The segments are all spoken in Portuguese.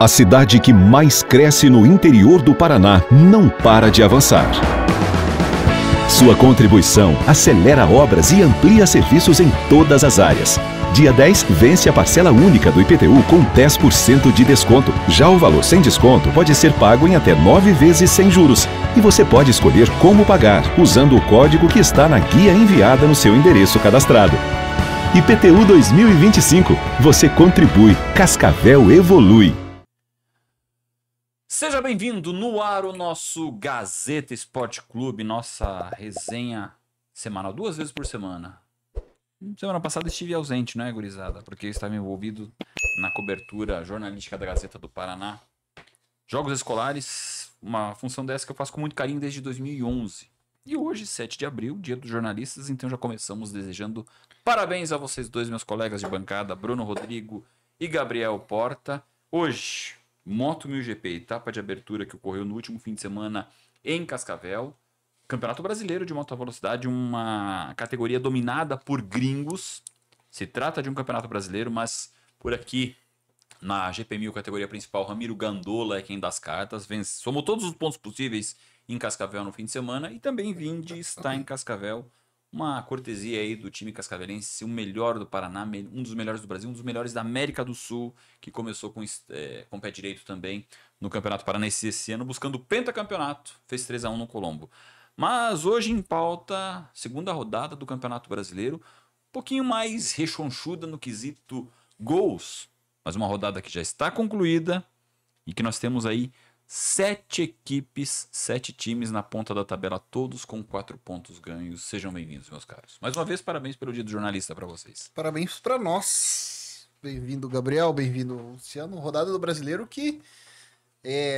A cidade que mais cresce no interior do Paraná não para de avançar. Sua contribuição acelera obras e amplia serviços em todas as áreas. Dia 10, vence a parcela única do IPTU com 10% de desconto. Já o valor sem desconto pode ser pago em até 9 vezes sem juros. E você pode escolher como pagar, usando o código que está na guia enviada no seu endereço cadastrado. IPTU 2025. Você contribui. Cascavel evolui. Seja bem-vindo no ar o nosso Gazeta Esporte Clube, nossa resenha semanal, 2 vezes por semana. Semana passada estive ausente, não é, gurizada? Porque estava envolvido na cobertura jornalística da Gazeta do Paraná. Jogos escolares, uma função dessa que eu faço com muito carinho desde 2011. E hoje, 7 de abril, dia dos jornalistas, então já começamos desejando parabéns a vocês dois, meus colegas de bancada, Bruno Rodrigo e Gabriel Porta. Hoje, Moto 1000 GP, etapa de abertura que ocorreu no último fim de semana em Cascavel. Campeonato Brasileiro de Moto Velocidade, uma categoria dominada por gringos. Se trata de um campeonato brasileiro, mas por aqui na GP1000, categoria principal, Ramiro Gandola é quem dá as cartas. Somou todos os pontos possíveis em Cascavel no fim de semana e também Vinde está em Cascavel. Uma cortesia aí do time cascavelense, o melhor do Paraná, um dos melhores do Brasil, um dos melhores da América do Sul, que começou com pé direito também no Campeonato Paranaense esse ano, buscando o pentacampeonato, fez 3-1 no Colombo. Mas hoje em pauta, segunda rodada do Campeonato Brasileiro, um pouquinho mais rechonchuda no quesito gols, mas uma rodada que já está concluída e que nós temos aí 7 equipes, 7 times na ponta da tabela, todos com 4 pontos ganhos. Sejam bem-vindos, meus caros. Mais uma vez, parabéns pelo dia do jornalista para vocês. Parabéns para nós. Bem-vindo, Gabriel. Bem-vindo, Luciano. Rodada do Brasileiro que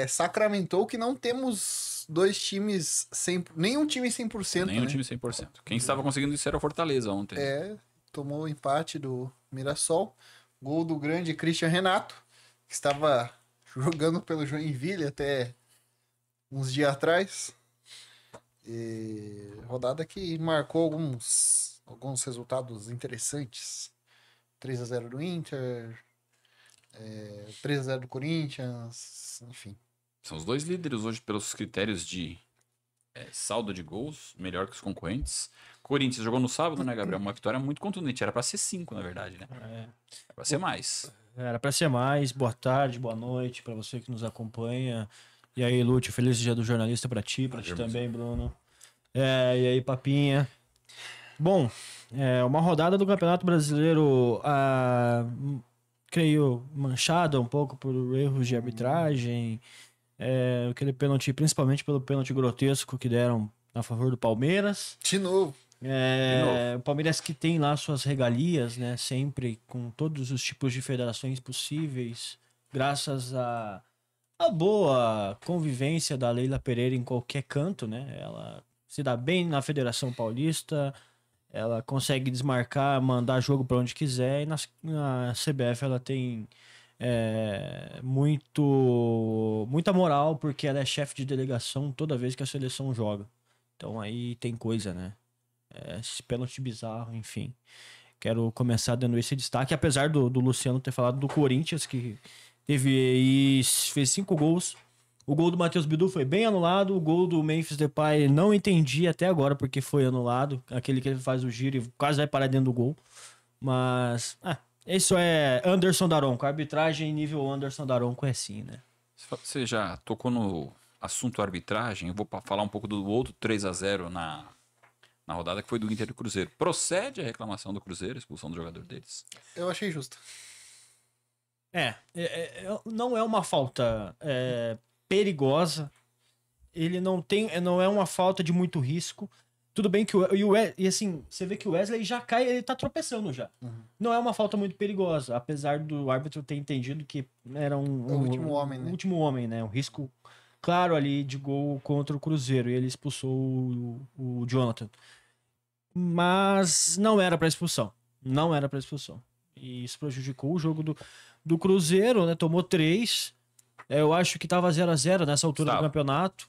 sacramentou que não temos dois times, nenhum time 100%. Nenhum time 100%. Quem estava conseguindo isso era o Fortaleza ontem. Tomou o empate do Mirassol. Gol do grande Christian Renato, que estava jogando pelo Joinville até uns dias atrás. Rodada que marcou alguns resultados interessantes. 3-0 do Inter, 3-0 do Corinthians, enfim. São os dois líderes hoje pelos critérios de saldo de gols, melhor que os concorrentes. Corinthians jogou no sábado, né, Gabriel? Uma vitória muito contundente. Era pra ser 5, na verdade, né? Era pra ser mais. Era pra ser mais. Boa tarde, boa noite pra você que nos acompanha. E aí, Lúcio, feliz dia do jornalista pra ti também, Bruno. E aí, Papinha. Bom, uma rodada do Campeonato Brasileiro, creio, manchada um pouco por erros de arbitragem. Aquele pênalti, principalmente pelo pênalti grotesco que deram a favor do Palmeiras. De novo. O Palmeiras que tem lá suas regalias, né? Sempre com todos os tipos de federações possíveis, graças à boa convivência da Leila Pereira em qualquer canto, né? Ela se dá bem na Federação Paulista, ela consegue desmarcar, mandar jogo para onde quiser, e na CBF ela tem muita moral, porque ela é chefe de delegação toda vez que a seleção joga. Então aí tem coisa, né? Esse pênalti bizarro, enfim. Quero começar dando esse destaque, apesar do Luciano ter falado do Corinthians, que fez 5 gols. O gol do Matheus Bidu foi bem anulado. O gol do Memphis Depay não entendi até agora porque foi anulado. Aquele que ele faz o giro e quase vai parar dentro do gol. Mas isso é Anderson Daronco. A arbitragem nível Anderson Daronco é assim, né? Você já tocou no assunto arbitragem. Eu vou falar um pouco do outro 3-0 na rodada, que foi do Inter e do Cruzeiro. Procede a reclamação do Cruzeiro, a expulsão do jogador deles? Eu achei justo. Não é uma falta perigosa. Ele não é uma falta de muito risco. Tudo bem que e assim, você vê que o Wesley já cai, ele tá tropeçando já. Uhum. Não é uma falta muito perigosa, apesar do árbitro ter entendido que era o último homem, né? Um risco claro ali de gol contra o Cruzeiro, e ele expulsou o Jonathan. Mas não era pra expulsão. E isso prejudicou o jogo do Cruzeiro, né? Tomou 3. Eu acho que tava 0-0 nessa altura do campeonato.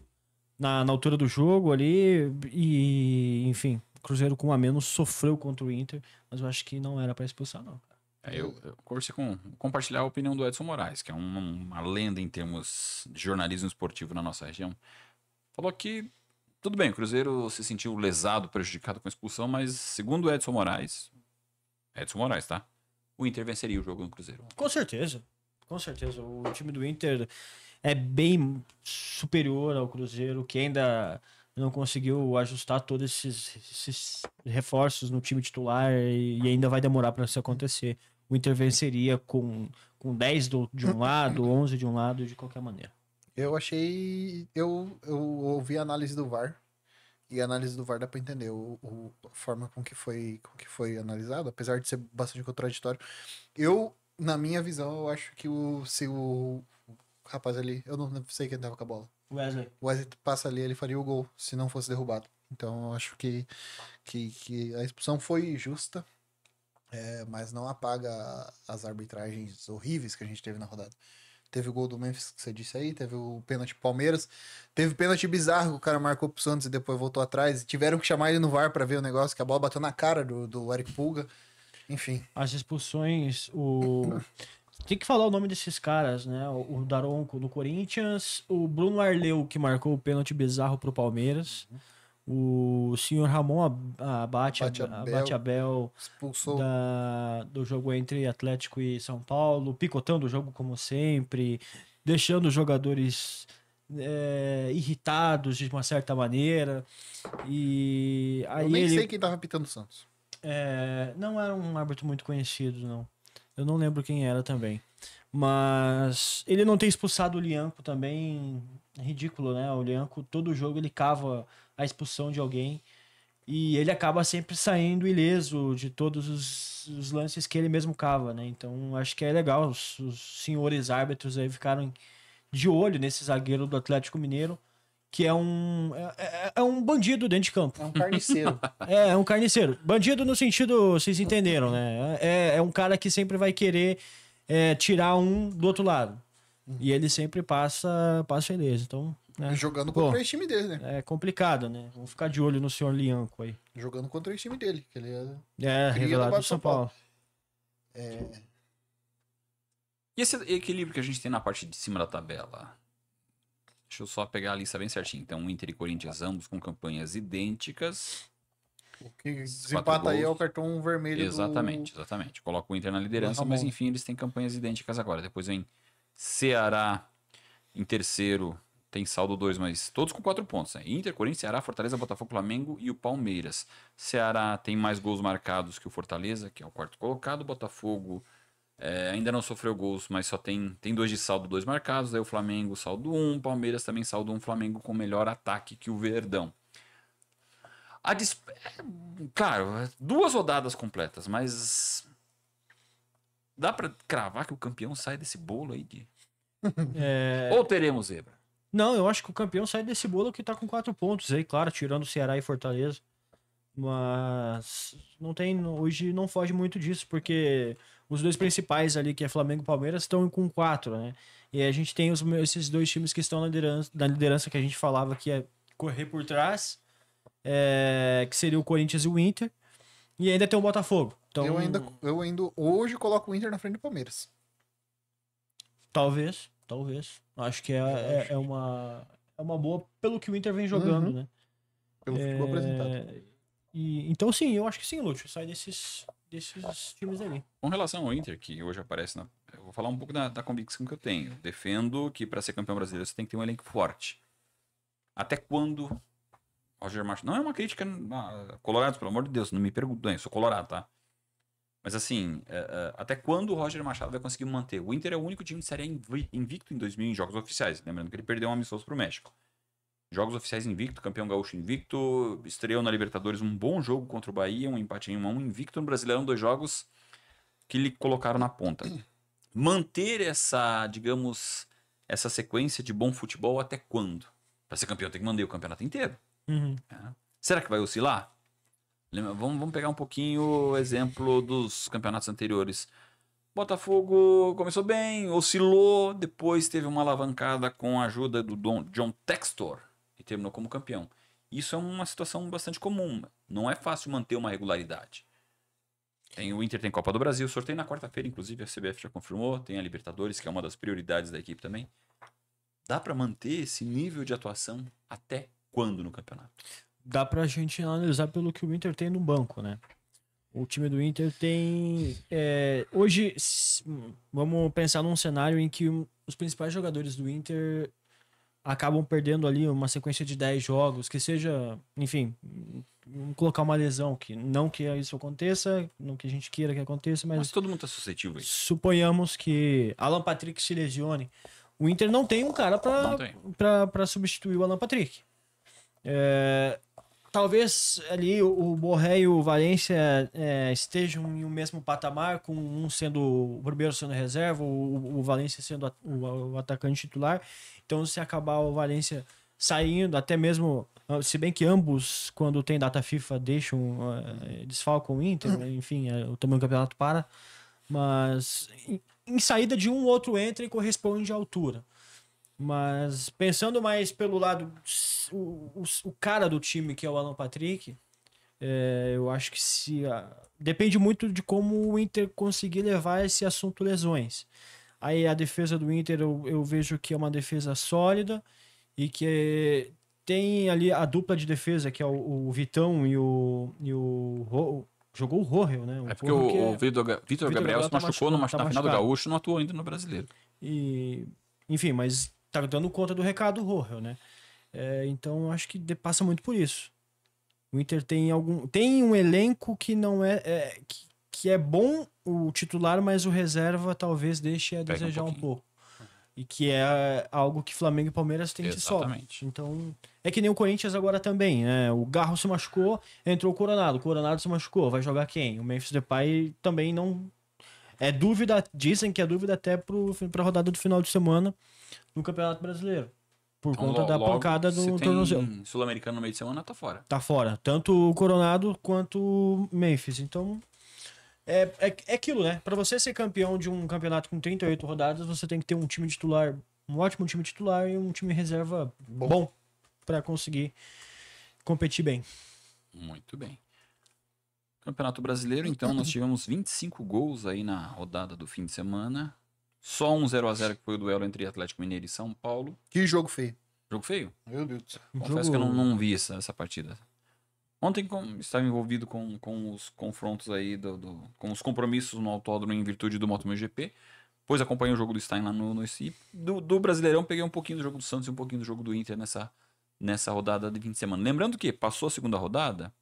Na altura do jogo ali. E, enfim, o Cruzeiro com 1 a menos sofreu contra o Inter. Mas eu acho que não era pra expulsar, não. Eu conversei compartilhar a opinião do Edson Moraes, que é uma lenda em termos de jornalismo esportivo na nossa região. Falou que, tudo bem, o Cruzeiro se sentiu lesado, prejudicado com a expulsão, mas segundo o Edson Moraes, tá? O Inter venceria o jogo no Cruzeiro. Com certeza. Com certeza. O time do Inter é bem superior ao Cruzeiro, que ainda não conseguiu ajustar todos esses reforços no time titular e ainda vai demorar para isso acontecer. O Inter venceria com 10 de um lado, 11 de um lado, de qualquer maneira. Eu achei. Eu ouvi a análise do VAR. E a análise do VAR dá pra entender a forma com que foi analisado, apesar de ser bastante contraditório. Na minha visão, eu acho que se o rapaz ali, eu não sei quem tava com a bola. O Wesley passa ali, ele faria o gol, se não fosse derrubado. Então eu acho que a expulsão foi justa, mas não apaga as arbitragens horríveis que a gente teve na rodada. Teve o gol do Memphis, que você disse aí, teve o pênalti Palmeiras, teve o pênalti bizarro que o cara marcou pro Santos e depois voltou atrás. Tiveram que chamar ele no VAR pra ver o negócio, que a bola bateu na cara do Eric Pulga. Enfim. As expulsões, tem que falar o nome desses caras, né? O Daronco no Corinthians, o Bruno Arleu, que marcou o pênalti bizarro pro Palmeiras, o senhor Ramon Abate Abel expulsou do jogo entre Atlético e São Paulo, picotando o jogo como sempre, deixando os jogadores irritados de uma certa maneira. E aí eu nem sei quem tava pitando o Santos. Não era um árbitro muito conhecido, não. Eu não lembro quem era também. Mas ele não ter expulsado o Lianco também é ridículo, né? O Lianco, todo jogo, ele cava a expulsão de alguém e ele acaba sempre saindo ileso de todos os lances que ele mesmo cava, né? Então acho que é legal os senhores árbitros aí ficaram de olho nesse zagueiro do Atlético Mineiro, que é um bandido dentro de campo. É um carniceiro. É um carniceiro. Bandido no sentido, vocês entenderam, né? É um cara que sempre vai querer tirar um do outro lado. E ele sempre passa ileso. Então, né? Jogando contra o time dele, né? É complicado, né? Vamos ficar de olho no senhor Lianco aí. Jogando contra o time dele, que ele revelado do São Paulo. E esse equilíbrio que a gente tem na parte de cima da tabela? Deixa eu só pegar a lista bem certinho. Então, Inter e Corinthians, ambos com campanhas idênticas. O que desempata aí é o cartão vermelho. Exatamente. Coloca o Inter na liderança, mas enfim, eles têm campanhas idênticas agora. Depois vem Ceará em terceiro, tem saldo 2, mas todos com 4 pontos. Né? Inter, Corinthians, Ceará, Fortaleza, Botafogo, Flamengo e o Palmeiras. Ceará tem mais gols marcados que o Fortaleza, que é o quarto colocado. Botafogo ainda não sofreu gols, mas só tem 2 de saldo, 2 marcados. Aí o Flamengo, saldo 1. Palmeiras também saldo 1. Flamengo com melhor ataque que o Verdão. Claro, 2 rodadas completas, mas dá pra cravar que o campeão sai desse bolo aí? Ou teremos zebra? Não, eu acho que o campeão sai desse bolo que tá com 4 pontos aí, claro, tirando Ceará e Fortaleza. Mas hoje não foge muito disso, porque os 2 principais ali, que é Flamengo e Palmeiras, estão com 4, né? E a gente tem esses 2 times que estão na liderança que a gente falava que é correr por trás, que seria o Corinthians e o Inter. E ainda tem o Botafogo. Então, eu ainda hoje coloco o Inter na frente do Palmeiras. Talvez. Acho que é uma boa pelo que o Inter vem jogando, né? Pelo que ficou apresentado. Então sim, eu acho que sim, Lúcio. Sai desses times ali. Com relação ao Inter, que hoje aparece eu vou falar um pouco da convicção que eu tenho. Defendo que para ser campeão brasileiro você tem que ter um elenco forte. Até quando Roger Machado... Não é uma crítica a Colorados, pelo amor de Deus, não me pergunto, eu sou colorado, tá? Mas assim, até quando o Roger Machado vai conseguir manter? O Inter é o único time de Série A invicto em 2000 em jogos oficiais. Lembrando que ele perdeu um amistoso pro México. Jogos oficiais invicto, campeão gaúcho invicto, estreou na Libertadores um bom jogo contra o Bahia, um empate em 1-1, invicto no Brasileirão, 2 jogos que lhe colocaram na ponta. Manter essa sequência de bom futebol até quando? Para ser campeão tem que manter o campeonato inteiro. Será que vai oscilar? Vamos pegar um pouquinho o exemplo dos campeonatos anteriores. Botafogo começou bem, oscilou, depois teve uma alavancada com a ajuda do John Textor e terminou como campeão. Isso é uma situação bastante comum. Não é fácil manter uma regularidade. O Inter tem Copa do Brasil, sorteio na quarta-feira, inclusive a CBF já confirmou. Tem a Libertadores, que é uma das prioridades da equipe também. Dá pra manter esse nível de atuação até quando no campeonato? Dá pra gente analisar pelo que o Inter tem no banco, né? O time do Inter tem... hoje, vamos pensar num cenário em que os principais jogadores do Inter acabam perdendo ali uma sequência de 10 jogos, que seja, enfim, vamos colocar uma lesão, que não que isso aconteça, não que a gente queira que aconteça, mas todo mundo tá suscetível a isso. suponhamos que Alan Patrick se lesione. O Inter não tem um cara para substituir o Alan Patrick. Talvez ali o Borré e o Valência estejam em o mesmo patamar, com um sendo o primeiro sendo reserva, o Valência sendo o atacante titular. Então, se acabar o Valência saindo, até mesmo, se bem que ambos, quando tem data FIFA, desfalcam o Inter, enfim, também o campeonato para. Mas em saída de um, outro entra e corresponde à altura. Mas pensando mais pelo lado, o cara do time, que é o Alan Patrick, eu acho que depende muito de como o Inter conseguir levar esse assunto lesões. Aí a defesa do Inter eu vejo que é uma defesa sólida e que tem ali a dupla de defesa, que é o Vitão e o jogou o Rohel, né? Porque o Vitor Gabriel se machucou na final do Gaúcho, não atuou ainda no Brasileiro. Enfim, mas tá dando conta do recado o Rohel, né? Então eu acho que passa muito por isso. O Inter tem um elenco que não que é bom o titular, mas o reserva talvez deixe a desejar um pouco. E que é algo que Flamengo e Palmeiras têm de sobra. Então, é que nem o Corinthians agora também, né? O Garro se machucou, entrou o Coronado se machucou, vai jogar quem? O Memphis Depay também não... É dúvida, dizem que é dúvida até pra rodada do final de semana no Campeonato Brasileiro. Por conta da pancada do tornozelo. Sul-Americano no meio de semana, tá fora. Tá fora. Tanto o Coronado quanto o Memphis. Então... É aquilo, né? Pra você ser campeão de um campeonato com 38 rodadas, você tem que ter um time titular, um ótimo time titular e um time reserva bom pra conseguir competir bem. Muito bem. Campeonato Brasileiro, então, nós tivemos 25 gols aí na rodada do fim de semana. Só um 0x0 que foi o duelo entre Atlético Mineiro e São Paulo. Que jogo feio. Jogo feio? Meu Deus do céu. Confesso que eu não vi essa partida. Ontem estava envolvido com os confrontos aí, com os compromissos no autódromo em virtude do MotoGP. Depois acompanhei o jogo do Stein lá no ICI. Do Brasileirão peguei um pouquinho do jogo do Santos e um pouquinho do jogo do Inter nessa rodada de 20 de semana. Lembrando que passou a segunda rodada,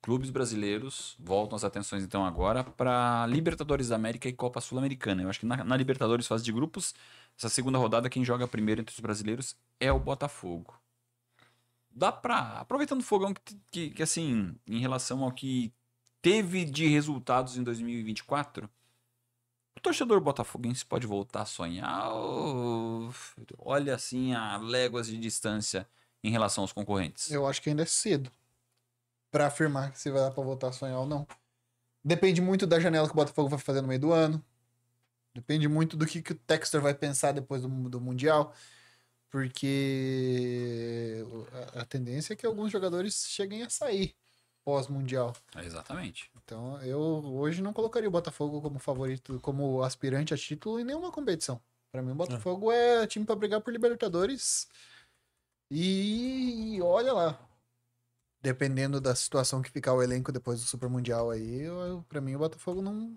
clubes brasileiros voltam as atenções então agora para Libertadores da América e Copa Sul-Americana. Eu acho que na Libertadores, fase de grupos, essa segunda rodada quem joga primeiro entre os brasileiros é o Botafogo. Dá pra... Aproveitando o fogão que assim, em relação ao que teve de resultados em 2024, o torcedor botafoguense pode voltar a sonhar ou olha assim a léguas de distância em relação aos concorrentes? Eu acho que ainda é cedo pra afirmar se vai dar pra voltar a sonhar ou não. Depende muito da janela que o Botafogo vai fazer no meio do ano. Depende muito do que o Textor vai pensar depois do Mundial. Porque a tendência é que alguns jogadores cheguem a sair pós-mundial. Exatamente. Então eu hoje não colocaria o Botafogo como favorito, como aspirante a título em nenhuma competição. Pra mim o Botafogo é time pra brigar por Libertadores. E olha lá. Dependendo da situação que ficar o elenco depois do Super Mundial aí, pra mim o Botafogo não...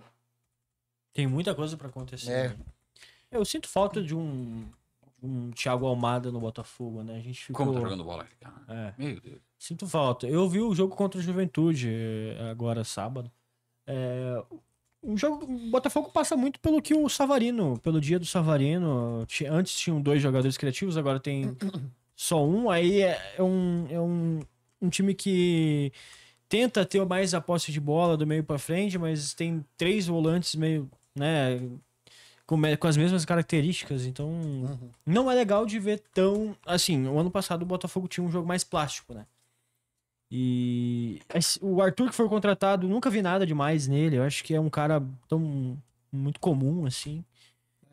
Tem muita coisa pra acontecer. Né? Eu sinto falta de um Thiago Almada no Botafogo, né? A gente ficou... Como tá jogando bola, cara? Meu Deus. Sinto falta. Eu vi o jogo contra o Juventude agora, sábado. O Botafogo passa muito pelo que o Savarino, pelo dia do Savarino. Antes tinham 2 jogadores criativos, agora tem só um. Aí é um time que tenta ter mais a posse de bola do meio pra frente, mas tem 3 volantes meio, né... Com as mesmas características, então não é legal de ver tão... Assim, o ano passado o Botafogo tinha um jogo mais plástico, né? E o Arthur que foi contratado, nunca vi nada demais nele, eu acho que é um cara muito comum, assim.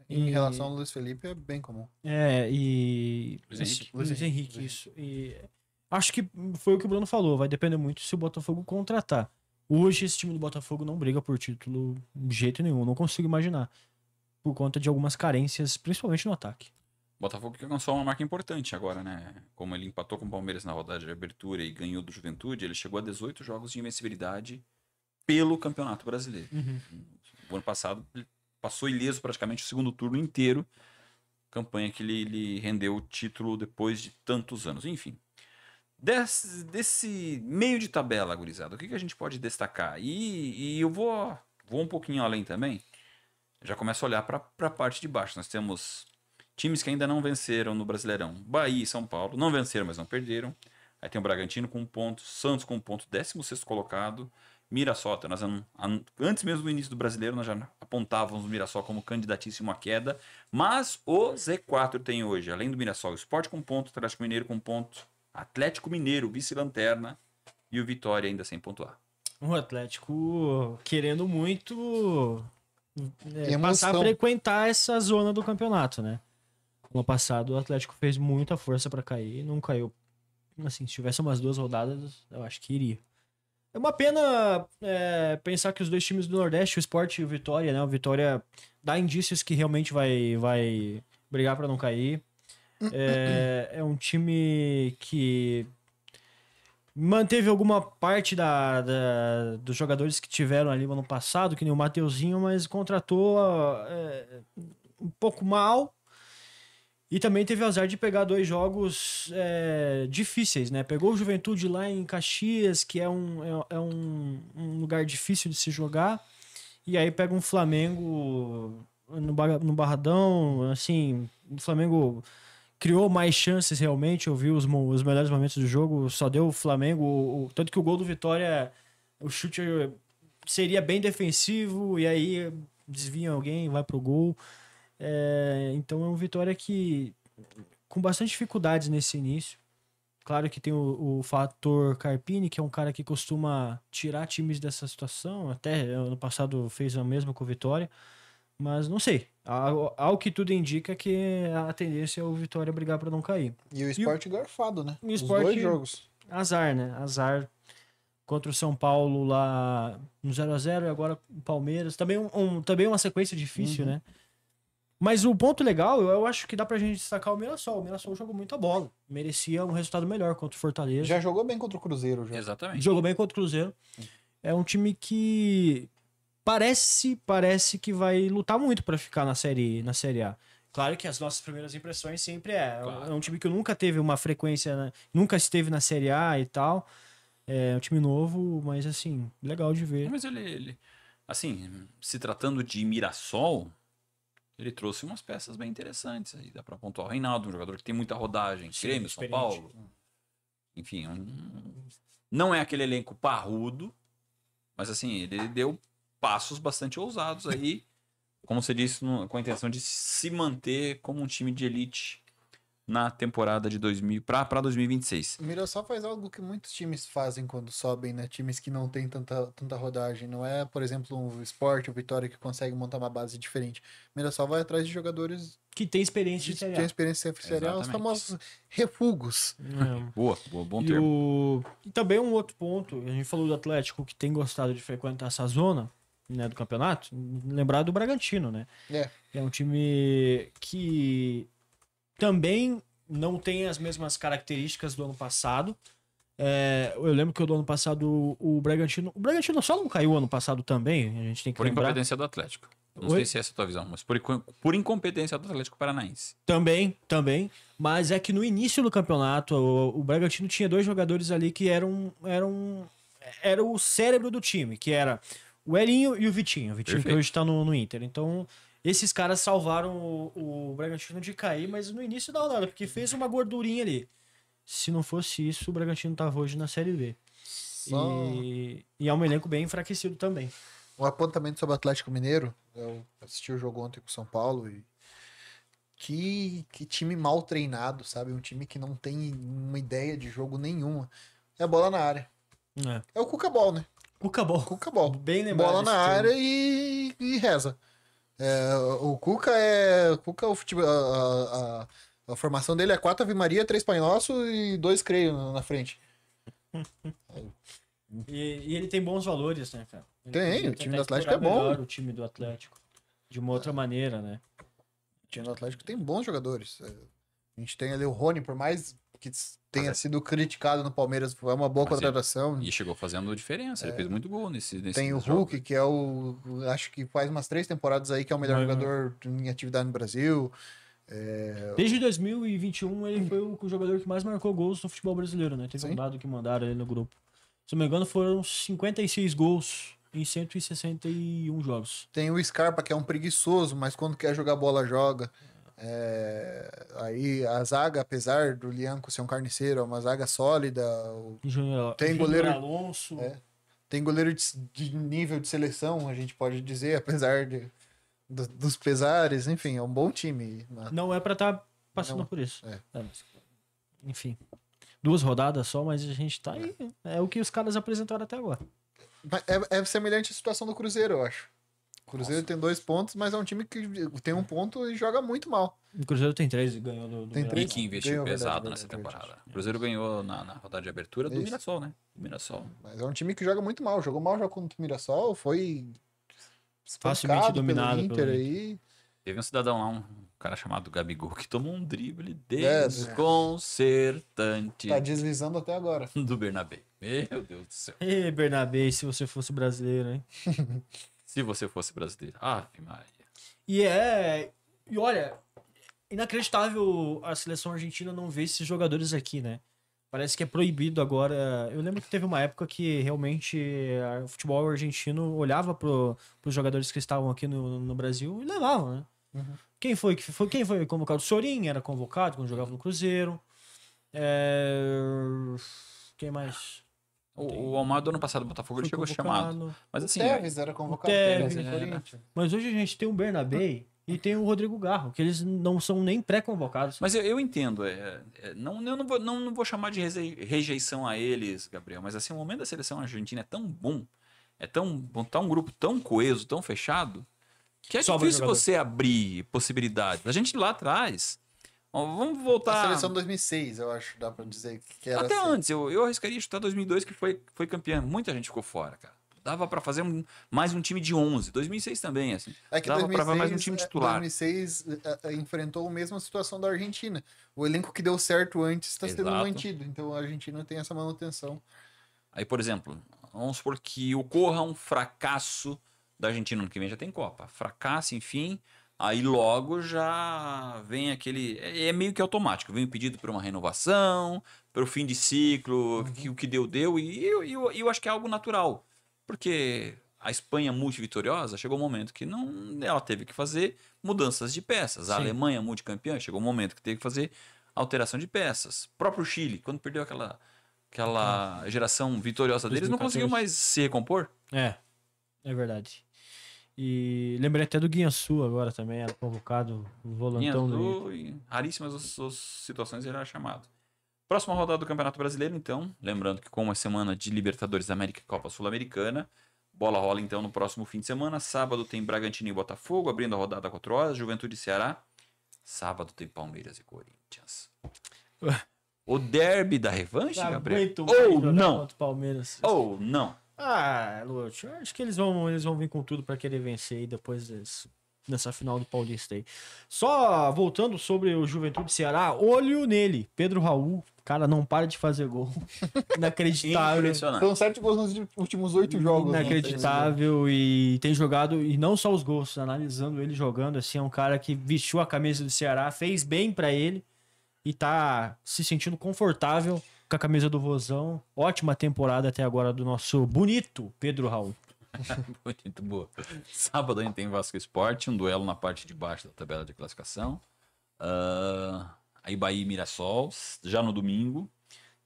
Em relação ao Luiz Felipe é bem comum. Luiz Henrique, isso. E acho que foi o que o Bruno falou, vai depender muito se o Botafogo contratar. Hoje esse time do Botafogo não briga por título de jeito nenhum, não consigo imaginar. Por conta de algumas carências, principalmente no ataque. Botafogo que alcançou uma marca importante agora, né? Como ele empatou com o Palmeiras na rodada de abertura e ganhou do Juventude, ele chegou a 18 jogos de invencibilidade pelo Campeonato Brasileiro. O ano passado ele passou ileso praticamente o segundo turno inteiro, campanha que ele rendeu o título depois de tantos anos. Enfim, desse meio de tabela, gurizada, o que a gente pode destacar? E eu vou um pouquinho além também, já começo a olhar para a parte de baixo. Nós temos times que ainda não venceram no Brasileirão. Bahia e São Paulo não venceram, mas não perderam. Aí tem o Bragantino com 1 ponto, Santos com 1 ponto, 16º colocado. Mirassol, antes mesmo do início do Brasileiro, nós já apontávamos o Mirassol como candidatíssimo à queda. Mas o Z4 tem hoje, além do Mirassol, o Sport com 1 ponto, Atlético Mineiro com 1 ponto, Atlético Mineiro, vice-lanterna, e o Vitória ainda sem pontuar. O Atlético querendo muito Emoção. passar a frequentar essa zona do campeonato, né? No ano passado o Atlético fez muita força pra cair, não caiu. Assim, se tivesse umas 2 rodadas, eu acho que iria. É uma pena pensar que os dois times do Nordeste, o Sport e o Vitória, né? O Vitória dá indícios que realmente vai brigar pra não cair. É um time que manteve alguma parte dos jogadores que tiveram ali no ano passado, que nem o Mateuzinho, mas contratou um pouco mal. E também teve o azar de pegar 2 jogos difíceis, né? Pegou o Juventude lá em Caxias, que é um lugar difícil de se jogar. E aí pega um Flamengo no Barradão, assim, o Flamengo criou mais chances realmente. Eu vi os melhores momentos do jogo, só deu o Flamengo, tanto que o gol do Vitória, o chute seria bem defensivo, e aí desvia alguém, vai pro gol. Então é um Vitória que com bastante dificuldades nesse início. Claro que tem o fator Carpini, que é um cara que costuma tirar times dessa situação. Até ano passado fez a mesma com o Vitória. Mas não sei. Ao que tudo indica que a tendência é o Vitória brigar para não cair. E o Sport garfado, né? E o Os Sport, 2 jogos. Azar, né? Azar contra o São Paulo lá no 0x0 e agora o Palmeiras. Também uma sequência difícil, né? Mas o ponto legal, eu acho que dá pra gente destacar o Mirassol. O Mirassol jogou muita bola. Merecia um resultado melhor contra o Fortaleza. Já jogou bem contra o Cruzeiro. Já. Exatamente. Jogou bem contra o Cruzeiro. É um time que parece que vai lutar muito pra ficar na série A. Claro que as nossas primeiras impressões sempre Claro. É um time que nunca teve uma frequência, né? Nunca esteve na Série A e tal. É um time novo, mas assim, legal de ver. Mas ele assim, se tratando de Mirassol, ele trouxe umas peças bem interessantes aí. Dá pra pontuar o Reinaldo, um jogador que tem muita rodagem. Sim, Grêmio, São experiente. Paulo. Enfim, não é aquele elenco parrudo, mas assim, ele deu passos bastante ousados aí, como você disse, com a intenção de se manter como um time de elite na temporada de 2026. O Mirassol faz algo que muitos times fazem quando sobem, né? Times que não tem tanta rodagem. Não é, por exemplo, um Sport, o Vitória que consegue montar uma base diferente. O Mirassol vai atrás de jogadores Que tem experiência que de Série têm A. experiência em Série A, os Exatamente. famosos refugos. Boa, bom termo. E também um outro ponto, a gente falou do Atlético que tem gostado de frequentar essa zona, né, do campeonato, lembrar do Bragantino, né? É um time que também não tem as mesmas características do ano passado. Eu lembro que do ano passado o Bragantino só não caiu ano passado também, a gente tem que Por lembrar. incompetência do Atlético. Não Oi? sei se é essa a tua visão, mas por incompetência do Atlético Paranaense. Também, mas é que no início do campeonato o Bragantino tinha 2 jogadores ali que eram o cérebro do time, que era o Elinho e o Vitinho que Perfeito. hoje tá no Inter. Então esses caras salvaram o Bragantino de cair, mas no início da rodada, porque fez uma gordurinha ali. Se não fosse isso, o Bragantino tava hoje na Série B. E é um elenco bem enfraquecido também. Um apontamento sobre o Atlético Mineiro. Eu assisti o jogo ontem com o São Paulo e que time mal treinado, sabe? Um time que não tem uma ideia de jogo nenhuma. É bola na área. É o Cuca-Ball, né? Cuca-Ball. Cuca-Ball. Bem lembrado. Bola na desse área termo. e reza. O Cuca o futebol, a formação dele é 4 Ave Maria, 3 Pai Nosso e 2 Creio na frente. E ele tem bons valores, né, cara? Ele Tem, poderia o time tentar do Atlético é explorar bom. melhor o time do Atlético. De uma outra maneira, né? O time do Atlético tem bons jogadores. A gente tem ali o Rony, por mais que tenha sido criticado no Palmeiras, foi uma boa Mas contratação. E chegou fazendo diferença. Ele fez muito gol nesse Tem o jogo. Hulk, que é acho que faz umas 3 temporadas aí que é o melhor Mas- jogador em atividade no Brasil. Desde 2021, ele foi o jogador que mais marcou gols no futebol brasileiro, né? Teve Sim. um dado que mandaram ali no grupo. Se não me engano, foram 56 gols em 161 jogos. Tem o Scarpa, que é um preguiçoso, mas quando quer jogar bola, joga. Aí a zaga, apesar do Lianco ser um carniceiro, é uma zaga sólida. Tem goleiro- Alonso. Tem goleiro de nível de seleção, a gente pode dizer, apesar dos pesares. Enfim, é um bom time. Né? Não é pra estar passando Não. por isso. É. Mas, enfim. 2 rodadas só, mas a gente tá aí. É o que os caras apresentaram até agora. Mas é semelhante à situação do Cruzeiro, eu acho. O Cruzeiro tem 2 pontos, mas é um time que tem 1 ponto e joga muito mal. O Cruzeiro tem 3 e ganhou do Tem Mirassol. três? E que investiu Ganhou, pesado verdade, nessa verdade. temporada. O Cruzeiro ganhou na rodada de abertura do Isso. Mirassol, né? Do Mirassol. Mas é um time que joga muito mal. Jogou mal já contra o Mirassol, foi Facilmente espancado dominado pelo Inter pelo aí. Teve um cidadão lá, um cara chamado Gabigol, que tomou um drible É, desconcertante Tá deslizando até agora. do Bernabé. Meu Deus do céu. Ê, Bernabé, se você fosse brasileiro, hein? Se você fosse brasileiro. Ave Maria. E olha, inacreditável a seleção argentina não ver esses jogadores aqui, né? Parece que é proibido agora. Eu lembro que teve uma época que realmente o futebol argentino olhava pros jogadores que estavam aqui no Brasil e levavam, né? Uhum. Quem foi convocado? O Sorin era convocado quando jogava no Cruzeiro. Quem mais? O Almada, ano passado, do Botafogo, ele chegou chamado. Mas assim, Tevez era convocado. Tevez, pelo era. Corinthians. Mas hoje a gente tem o Bernabé e tem o Rodrigo Garro, que eles não são nem pré-convocados. mas eu entendo. Eu não vou chamar de rejeição a eles, Gabriel, mas assim, o momento da seleção argentina é tão bom, tá um grupo tão coeso, tão fechado, que é Sobra difícil jogador. você abrir possibilidades. A gente lá atrás, ó, vamos A voltar seleção 2006, eu acho, dá pra dizer que era até assim. antes. Eu arriscaria chutar 2002, que foi campeã. Muita gente ficou fora, cara. Dava pra fazer mais um time de 11. 2006 também, assim. É que Dava pra 2006, mais um time titular. 2006 enfrentou a mesma situação da Argentina. O elenco que deu certo antes está sendo Exato. mantido. Então a Argentina tem essa manutenção. Aí, por exemplo, vamos supor que ocorra um fracasso da Argentina ano que vem, já tem Copa. Fracasso, enfim, aí logo já vem aquele... É meio que automático. Vem o pedido para uma renovação, para o fim de ciclo, que o que deu. E eu acho que é algo natural. Porque a Espanha multivitoriosa, chegou um momento que ela teve que fazer mudanças de peças. A Sim. Alemanha multicampeã, chegou um momento que teve que fazer alteração de peças. O próprio Chile, quando perdeu aquela geração vitoriosa deles, não 2014. conseguiu mais se recompor. É verdade. E lembrei até do Guiançu agora também, era convocado, o volantão do... E raríssimas as situações ele era chamado. Próxima rodada do Campeonato Brasileiro, então. Lembrando que com uma semana de Libertadores da América e Copa Sul-Americana, bola rola então no próximo fim de semana. Sábado tem Bragantino e Botafogo, abrindo a rodada 4 horas. Juventude e Ceará. Sábado tem Palmeiras e Corinthians. O derby da revanche, Gabriel? Aguento mais Ou jogar não? contra o Palmeiras. Ou não? Lúcio, eu acho que eles vão vir com tudo pra querer vencer aí depois nessa final do Paulista aí. Só voltando sobre o Juventude Ceará, olho nele. Pedro Raul, cara, não para de fazer gol. Inacreditável. Impressionante. Foram 7 gols nos últimos 8 jogos. né? Inacreditável e tem jogado, e não só os gols, analisando ele jogando, assim, é um cara que vestiu a camisa do Ceará, fez bem pra ele e tá se sentindo confortável com a camisa do Vozão. Ótima temporada até agora do nosso bonito Pedro Raul. Muito boa. Sábado ainda tem Vasco Esporte, um duelo na parte de baixo da tabela de classificação. Aí Bahia e Mirassol. Já no domingo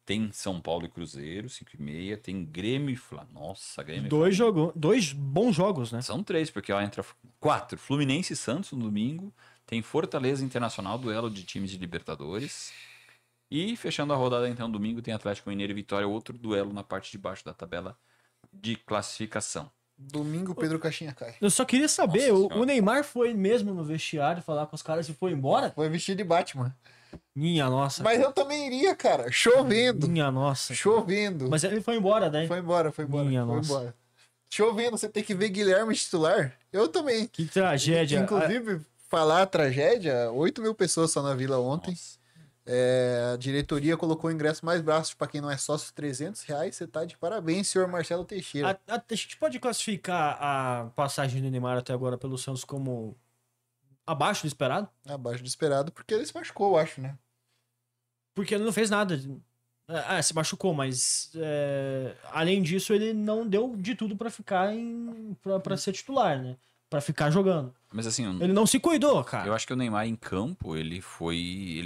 tem São Paulo e Cruzeiro, 5h30. Tem Grêmio e Fla. Nossa, Grêmio e Dois bons jogos, né? São 3, porque ó, entra 4. Fluminense e Santos no domingo. Tem Fortaleza Internacional, duelo de times de Libertadores. E fechando a rodada então, domingo, tem Atlético Mineiro e Vitória, outro duelo na parte de baixo da tabela de classificação. Domingo, Pedro Caixinha cai. Eu só queria saber, Nossa o Senhora. Neymar foi mesmo no vestiário falar com os caras e foi embora? Foi vestido de Batman. Minha nossa. Mas eu também iria, cara. Chovendo. Minha nossa. Chovendo. Mas ele foi embora, né? Foi embora. Minha Foi nossa. embora. Chovendo, você tem que ver Guilherme titular. Eu também. Que tragédia. Inclusive, falar a tragédia, 8 mil pessoas só na Vila ontem. Nossa. A diretoria colocou o ingresso mais baixo para quem não é sócio, R$300. Você tá de parabéns, senhor Marcelo Teixeira. A gente pode classificar a passagem do Neymar até agora pelo Santos como abaixo do esperado? Abaixo do esperado, porque ele se machucou, eu acho, né? Porque ele não fez nada. Se machucou, mas além disso, ele não deu de tudo pra ficar pra ser titular, né? Pra ficar jogando. Mas assim, Ele não se cuidou, cara. eu acho que o Neymar em campo, ele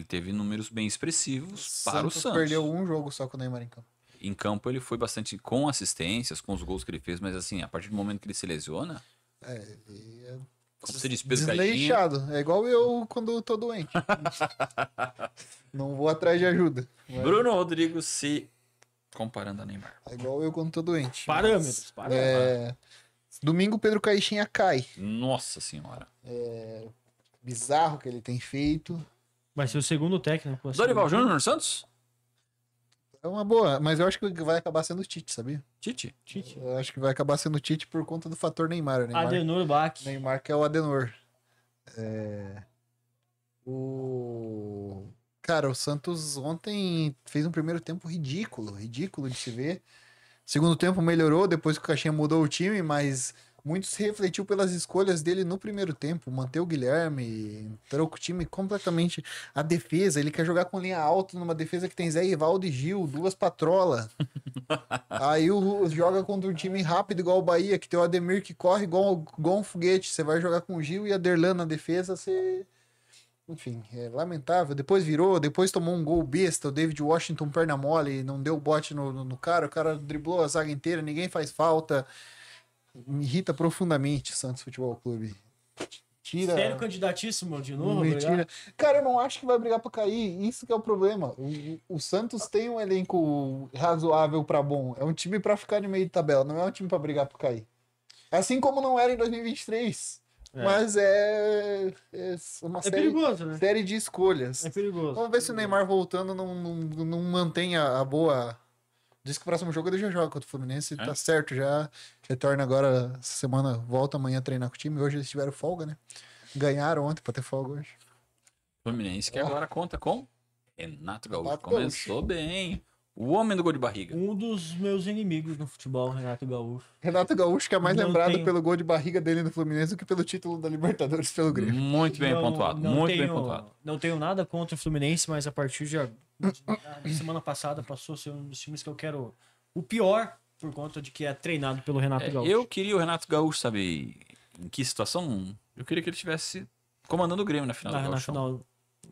teve números bem expressivos para o Santos. Perdeu um jogo só com o Neymar em campo. Em campo ele foi bastante com assistências, com os gols que ele fez, mas assim, a partir do momento que ele se lesiona, Ele é como você disse, Pedro Caixinha, desleixado. É igual eu quando tô doente. Não vou atrás de ajuda. Bruno Rodrigues se comparando a Neymar. É igual eu quando tô doente. Parâmetros. Domingo, Pedro Caixinha cai. Nossa senhora. Bizarro que ele tem feito. Vai ser o segundo técnico. assim. Dorival Júnior no Santos? É uma boa, mas eu acho que vai acabar sendo o Tite, sabia? Tite? Tite. Eu acho que vai acabar sendo o Tite por conta do fator Neymar. O Neymar, Adenor Bach. Neymar que é o Adenor. Cara, o Santos ontem fez um primeiro tempo ridículo de se ver. Segundo tempo melhorou depois que o Caixinha mudou o time, mas muito se refletiu pelas escolhas dele no primeiro tempo. Manter o Guilherme, entrou com o time completamente. A defesa, ele quer jogar com linha alta numa defesa que tem Zé Rivaldo e Gil, duas patrola. Aí joga contra um time rápido igual o Bahia, que tem o Ademir que corre igual um foguete. Você vai jogar com o Gil e a Derlan na defesa, você... Enfim, é lamentável. Depois virou, depois tomou um gol besta. O David Washington perna mole, não deu bote no cara. O cara driblou a zaga inteira, ninguém faz falta. Me irrita profundamente o Santos Futebol Clube. Tira. Sério, candidatíssimo de novo? Me Obrigado. tira. Cara, eu não acho que vai brigar pra cair. Isso que é o problema. O Santos tem um elenco razoável pra bom. É um time pra ficar no meio de tabela, não é um time pra brigar pra cair. Assim como não era em 2023. Mas é uma perigoso, né? série de escolhas. É perigoso. Vamos ver se o Neymar voltando não mantém a boa. Diz que o próximo jogo ele já joga contra o Fluminense. Tá certo, já retorna agora essa semana, volta amanhã a treinar com o time. Hoje eles tiveram folga, né? Ganharam ontem pra ter folga hoje. Fluminense que agora conta com Renato Gaúcho. Renato Começou bem. O homem do gol de barriga. Um dos meus inimigos no futebol, Renato Gaúcho. Renato Gaúcho que é mais Não lembrado tenho- pelo gol de barriga dele no Fluminense do que pelo título da Libertadores pelo Grêmio. Muito bem pontuado. Muito bem pontuado. Não tenho nada contra o Fluminense, mas a partir da semana passada passou a ser um dos times que eu quero o pior, por conta de que é treinado pelo Renato Gaúcho. Eu queria o Renato Gaúcho, sabe em que situação? Eu queria que ele estivesse comandando o Grêmio na final do na Gauchão. final.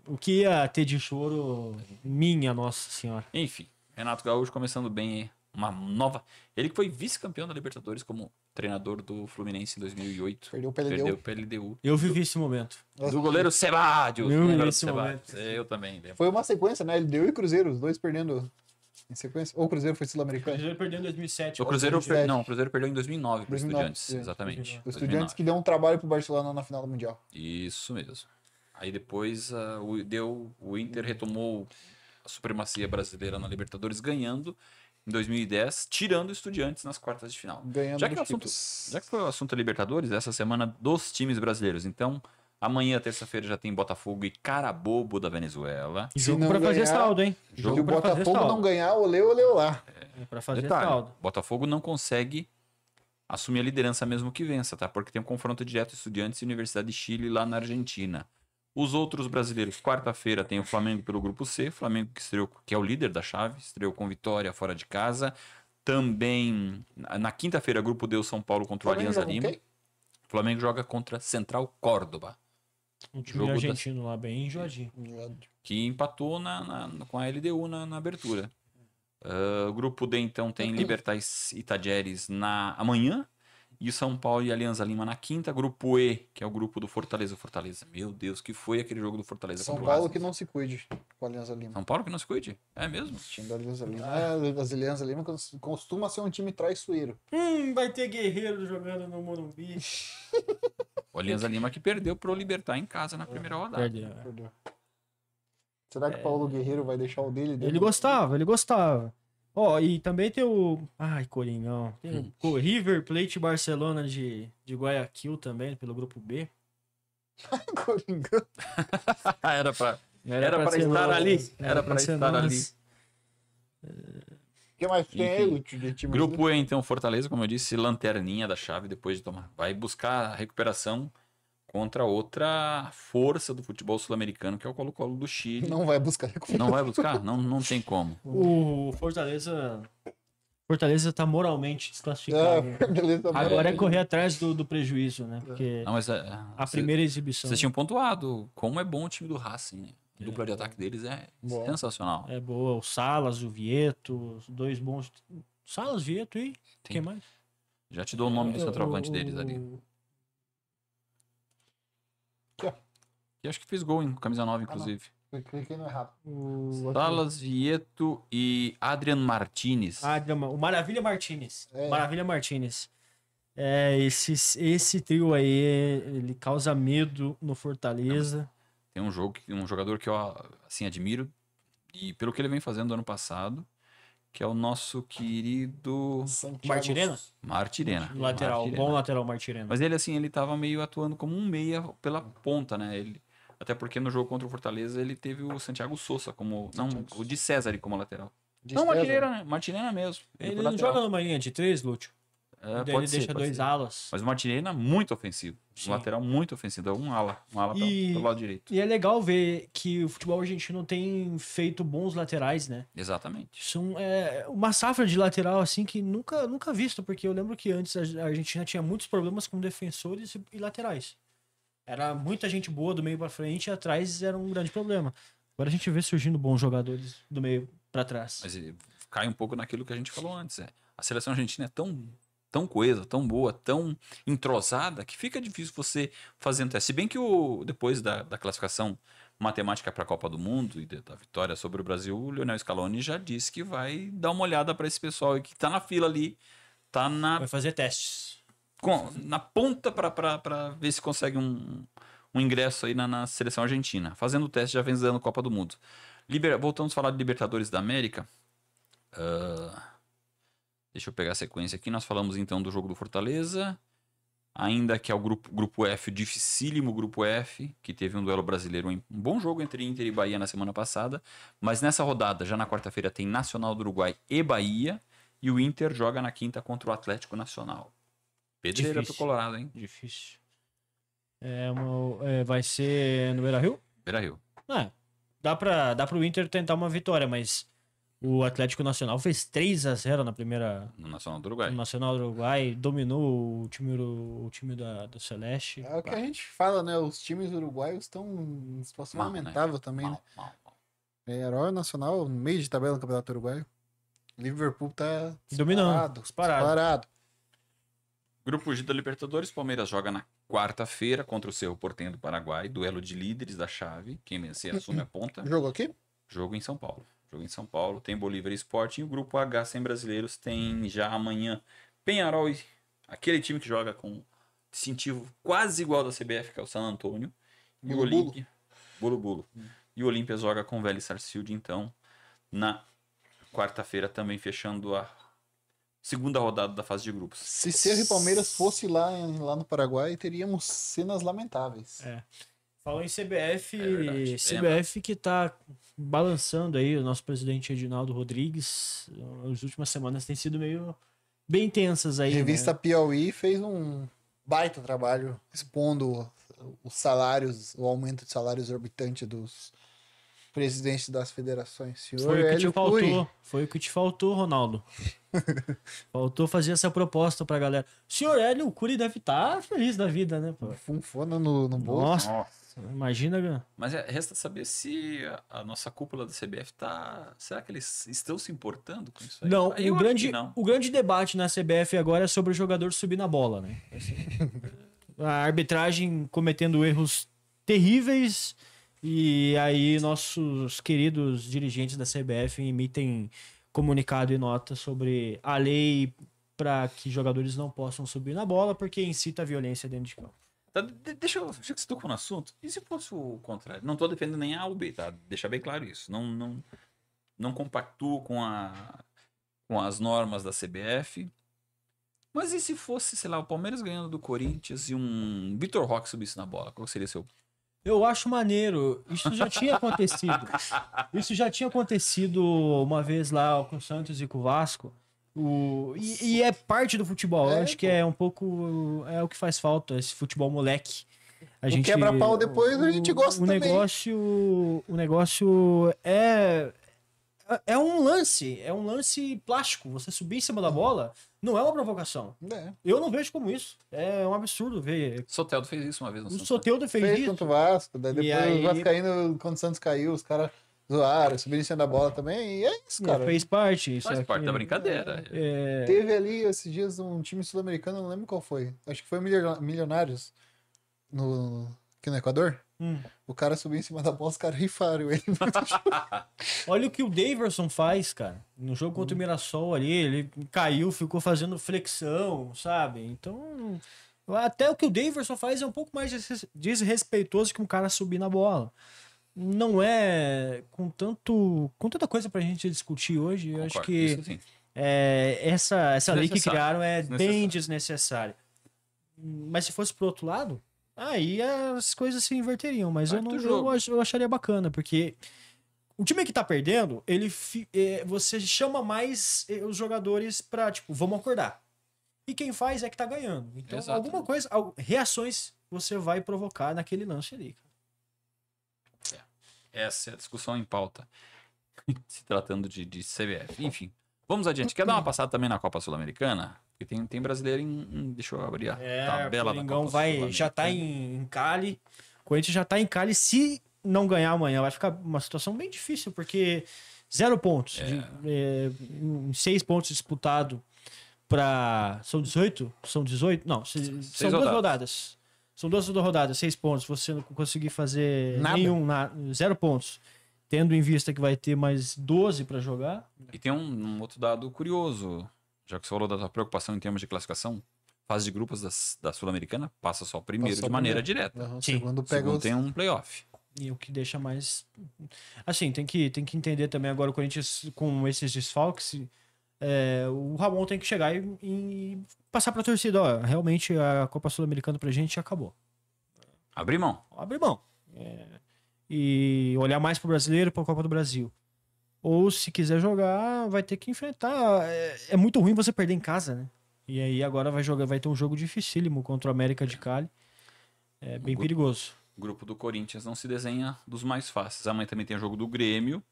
O que ia ter de choro, minha nossa senhora. Enfim, Renato Gaúcho começando bem aí. Uma nova... Ele que foi vice-campeão da Libertadores como treinador do Fluminense em 2008. Perdeu o PLDU. Perdeu o PLDU. Eu vivi esse momento. Do goleiro Sebadios. Eu Lembra do nesse Sebadios? Eu também lembro. Foi uma sequência, né? LDU e Cruzeiro, os dois perdendo em sequência. Ou o Cruzeiro foi O sul-americano. Cruzeiro perdeu em 2007. O Cruzeiro, 2007. não, o Cruzeiro perdeu em 2009 para o 2009, Estudiantes. é. Exatamente. O Estudiantes que deu um trabalho pro Barcelona na final do Mundial. Isso mesmo. Aí depois o Inter retomou a supremacia brasileira na Libertadores, ganhando em 2010, tirando o Estudiantes nas quartas de final. Ganhando Já que, títulos. já que foi o assunto Libertadores, essa semana dos times brasileiros. Então, amanhã, terça-feira, já tem Botafogo e Carabobo da Venezuela. Se Jogo não pra fazer ganhar, saldo, hein? Se Jogo o pra fazer Botafogo saldo. não ganhar, olê lá. Pra fazer Detalhe, saldo. Botafogo não consegue assumir a liderança mesmo que vença, tá? Porque tem um confronto direto Estudiantes e Universidade de Chile lá na Argentina. Os outros brasileiros, quarta-feira tem o Flamengo pelo grupo C, Flamengo que estreou, que é o líder da chave, estreou com vitória fora de casa. Também na quinta-feira, grupo D, o São Paulo contra o Alianza Lima. O Flamengo joga contra Central Córdoba, Um time Jogo argentino lá, bem enjoadinho. que empatou com a LDU na abertura. O grupo D, então, tem Libertais e Tajeres amanhã. E o São Paulo e Alianza Lima na quinta. Grupo E, que é o grupo do Fortaleza. Fortaleza, meu Deus, que foi aquele jogo do Fortaleza São contra o Paulo Asas? que não se cuide com a Alianza Lima. São Paulo que não se cuide? É mesmo? O time da Alianza Lima. As Alianza Lima costuma ser um time traiçoeiro. Vai ter Guerreiro jogando no Morumbi. O Alianza Lima que perdeu pro Libertar em casa na primeira rodada. Perdeu. Perdeu. Será que o Paulo Guerreiro vai deixar o dele? Ele gostava. Ó, e também tem o... Ai, Coringão. Tem o River Plate Barcelona de Guayaquil também, pelo grupo B. Coringão. Era pra ser estar nós. ali. Era pra ser estar ali. nós. O que mais tem aí, Lúcio, de time? Grupo E, então, Fortaleza, como eu disse, lanterninha da chave depois de tomar. Vai buscar a recuperação contra outra força do futebol sul-americano, que é o Colo-Colo do Chile. Não vai buscar. Não vai buscar? Não tem como. O Fortaleza tá moralmente desclassificado. Beleza, Agora é correr atrás do prejuízo, né? Porque Não, mas a primeira exibição vocês tinham pontuado como é bom o time do Racing, né? A dupla de ataque deles é Bom. sensacional. é boa. O Salas, o Vieto, os dois bons. Salas, Vieto e quem mais? Já te dou o nome do centroavante deles ali. Aqui, ó. Que acho que fez gol em camisa 9, inclusive. Eu cliquei no errado. Salas, Vieto e Adrian Martinez. O Maravilha Martinez. É. Maravilha Martinez. Esse trio aí, ele causa medo no Fortaleza. Tem um jogador que eu assim admiro e pelo que ele vem fazendo ano passado, que é o nosso querido Santiago- Martirena? Martirena. Lateral, Martirena. bom lateral Martirena. Mas ele assim, ele tava meio atuando como um meia pela ponta, né? Até porque no jogo contra o Fortaleza ele teve o Santiago Sousa como, não, o de César como lateral. de Não, César. Martirena mesmo. Ele foi não lateral. joga numa linha de 3, Lúcio? É, Daí pode ele ser, deixa pode dois ser. alas. Mas o Martirena muito ofensivo. Sim. Um lateral muito ofensivo. É um ala pelo lado direito. E é legal ver que o futebol argentino tem feito bons laterais, né? Exatamente. São uma safra de lateral assim que nunca visto, porque eu lembro que antes a Argentina tinha muitos problemas com defensores e laterais. Era muita gente boa do meio pra frente e atrás era um grande problema. Agora a gente vê surgindo bons jogadores do meio pra trás. Mas cai um pouco naquilo que a gente falou antes. A seleção argentina é tão coesa, tão boa, tão entrosada, que fica difícil você fazer um teste. Se bem que depois da classificação matemática para a Copa do Mundo e da vitória sobre o Brasil, o Lionel Scaloni já disse que vai dar uma olhada para esse pessoal que tá na fila ali, tá Vai fazer testes. na ponta para ver se consegue um ingresso aí na seleção argentina. Fazendo o teste já vem dando Copa do Mundo. Voltamos a falar de Libertadores da América. Deixa eu pegar a sequência aqui. Nós falamos então do jogo do Fortaleza. Ainda que é o grupo F, o dificílimo grupo F, que teve um duelo brasileiro, um bom jogo entre Inter e Bahia na semana passada. Mas nessa rodada, já na quarta-feira, tem Nacional do Uruguai e Bahia. E o Inter joga na quinta contra o Atlético Nacional. Pedreira pro Colorado, hein? Difícil. Vai ser no Beira-Rio? Beira-Rio. Dá pro Inter tentar uma vitória, mas o Atlético Nacional fez 3-0 na primeira... No Nacional do Uruguai. O Nacional do Uruguai dominou o time do Celeste. É o que a gente fala, né? Os times uruguaios estão em situação Mal, né? lamentável também, né? Mal. É, Herói Nacional, no meio de tabela do Campeonato Uruguaio. Liverpool tá Dominando, disparado. Grupo G da Libertadores, Palmeiras joga na quarta-feira contra o Cerro Porteño do Paraguai, duelo de líderes da chave. Quem vencer assume a ponta. Jogo aqui? Jogo em São Paulo. Tem Bolívar e Sport. E o grupo H sem brasileiros tem já amanhã Peñarol, aquele time que joga com distintivo quase igual da CBF, que é o San Antônio. E o Bulu-Bulu. Olímpia. Bulu-Bulu. E o Olímpia joga com o Vélez Sarsfield, então, na quarta-feira, também fechando a segunda rodada da fase de grupos. Se Cerro e Palmeiras fosse lá no Paraguai, teríamos cenas lamentáveis. Falou em CBF, verdade. CBF que tá balançando aí o nosso presidente Edinaldo Rodrigues. As últimas semanas têm sido bem tensas aí. Revista né? Piauí fez um baita trabalho expondo os salários, o aumento de salários exorbitante dos presidentes das federações. Senhor Foi o que te Hélio faltou. Cury. Foi o que te faltou, Ronaldo. Faltou fazer essa proposta pra galera. O senhor Hélio Cury deve estar feliz da vida, né, pô? Funfona no bolso. Nossa, imagina. Mas resta saber se a nossa cúpula da CBF tá... Será que eles estão se importando com isso aí? Não, Eu acho que não. o grande debate na CBF agora é sobre o jogador subir na bola, né? A arbitragem cometendo erros terríveis e aí nossos queridos dirigentes da CBF emitem comunicado e nota sobre a lei para que jogadores não possam subir na bola porque incita a violência dentro de campo. Tá, deixa eu que você tocou no assunto. E se fosse o contrário? Não tô defendendo nem A ou B, tá? Deixar bem claro isso. Não compactuo com as normas da CBF. Mas e se fosse, sei lá, o Palmeiras ganhando do Corinthians e um Vitor Roque subisse na bola? Qual seria seu... Eu acho maneiro. Isso já tinha acontecido. Isso já tinha acontecido uma vez lá com o Santos e com o Vasco. E é parte do futebol. Eu acho que é um pouco... É o que faz falta, esse futebol moleque. A gente quebra-pau depois a gente gosta também. O negócio é um lance plástico. Você subir em cima da bola não é uma provocação. Eu não vejo como isso. É um absurdo ver. Soteldo fez isso uma vez no Santos. O Soteldo fez isso. contra o Vasco, daí depois o Vascaíno, quando o Santos caiu, os caras zoaram, subiram em cima da bola também, e é isso, cara. Fez parte. Faz parte da brincadeira. Teve ali esses dias um time sul-americano, não lembro qual foi. Acho que foi o Milionários, aqui no Equador. O cara subiu em cima da bola, os caras rifaram ele. Olha o que o Daverson faz, cara. No jogo contra o Mirassol ali, ele caiu, ficou fazendo flexão, sabe? Então, até o que o Daverson faz é um pouco mais desrespeitoso que um cara subir na bola. Não é com tanta coisa pra gente discutir hoje. Eu acho que essa lei que criaram é bem desnecessária. Mas se fosse pro outro lado, aí as coisas se inverteriam, mas eu acharia bacana, porque o time que tá perdendo, você chama mais os jogadores pra, tipo, vamos acordar. E quem faz é que tá ganhando. Então, alguma coisa, reações você vai provocar naquele lance ali. Essa é a discussão em pauta, se tratando de CBF. Enfim, vamos adiante. Quer dar uma passada também na Copa Sul-Americana? Porque tem brasileiro deixa eu abrir a tabela da Copa Sul-Americana. Já tá em Cali. O Corinthians já tá em Cali. Se não ganhar amanhã, vai ficar uma situação bem difícil, porque 0 pontos. 6 pontos disputados para... São 18? São 18? Não, são 2 rodadas. São 2 rodadas, 6 pontos. Você não conseguir fazer nenhum, 0 pontos. Tendo em vista que vai ter mais 12 para jogar. E tem um outro dado curioso. Já que você falou da tua preocupação em termos de classificação, fase de grupos da Sul-Americana passa só o primeiro de maneira direta. Segundo tem um playoff. E o que deixa mais... Assim, tem que entender também agora o Corinthians com esses desfalques. O Ramon tem que chegar e passar pra torcida. Ó, realmente a Copa Sul-Americana pra gente acabou. Abrir mão. E olhar mais pro brasileiro, pra Copa do Brasil. Ou se quiser jogar, vai ter que enfrentar. É muito ruim você perder em casa, né? E aí agora vai ter um jogo dificílimo contra o América de Cali. É bem perigoso. O grupo do Corinthians não se desenha dos mais fáceis. Amanhã também tem o jogo do Grêmio.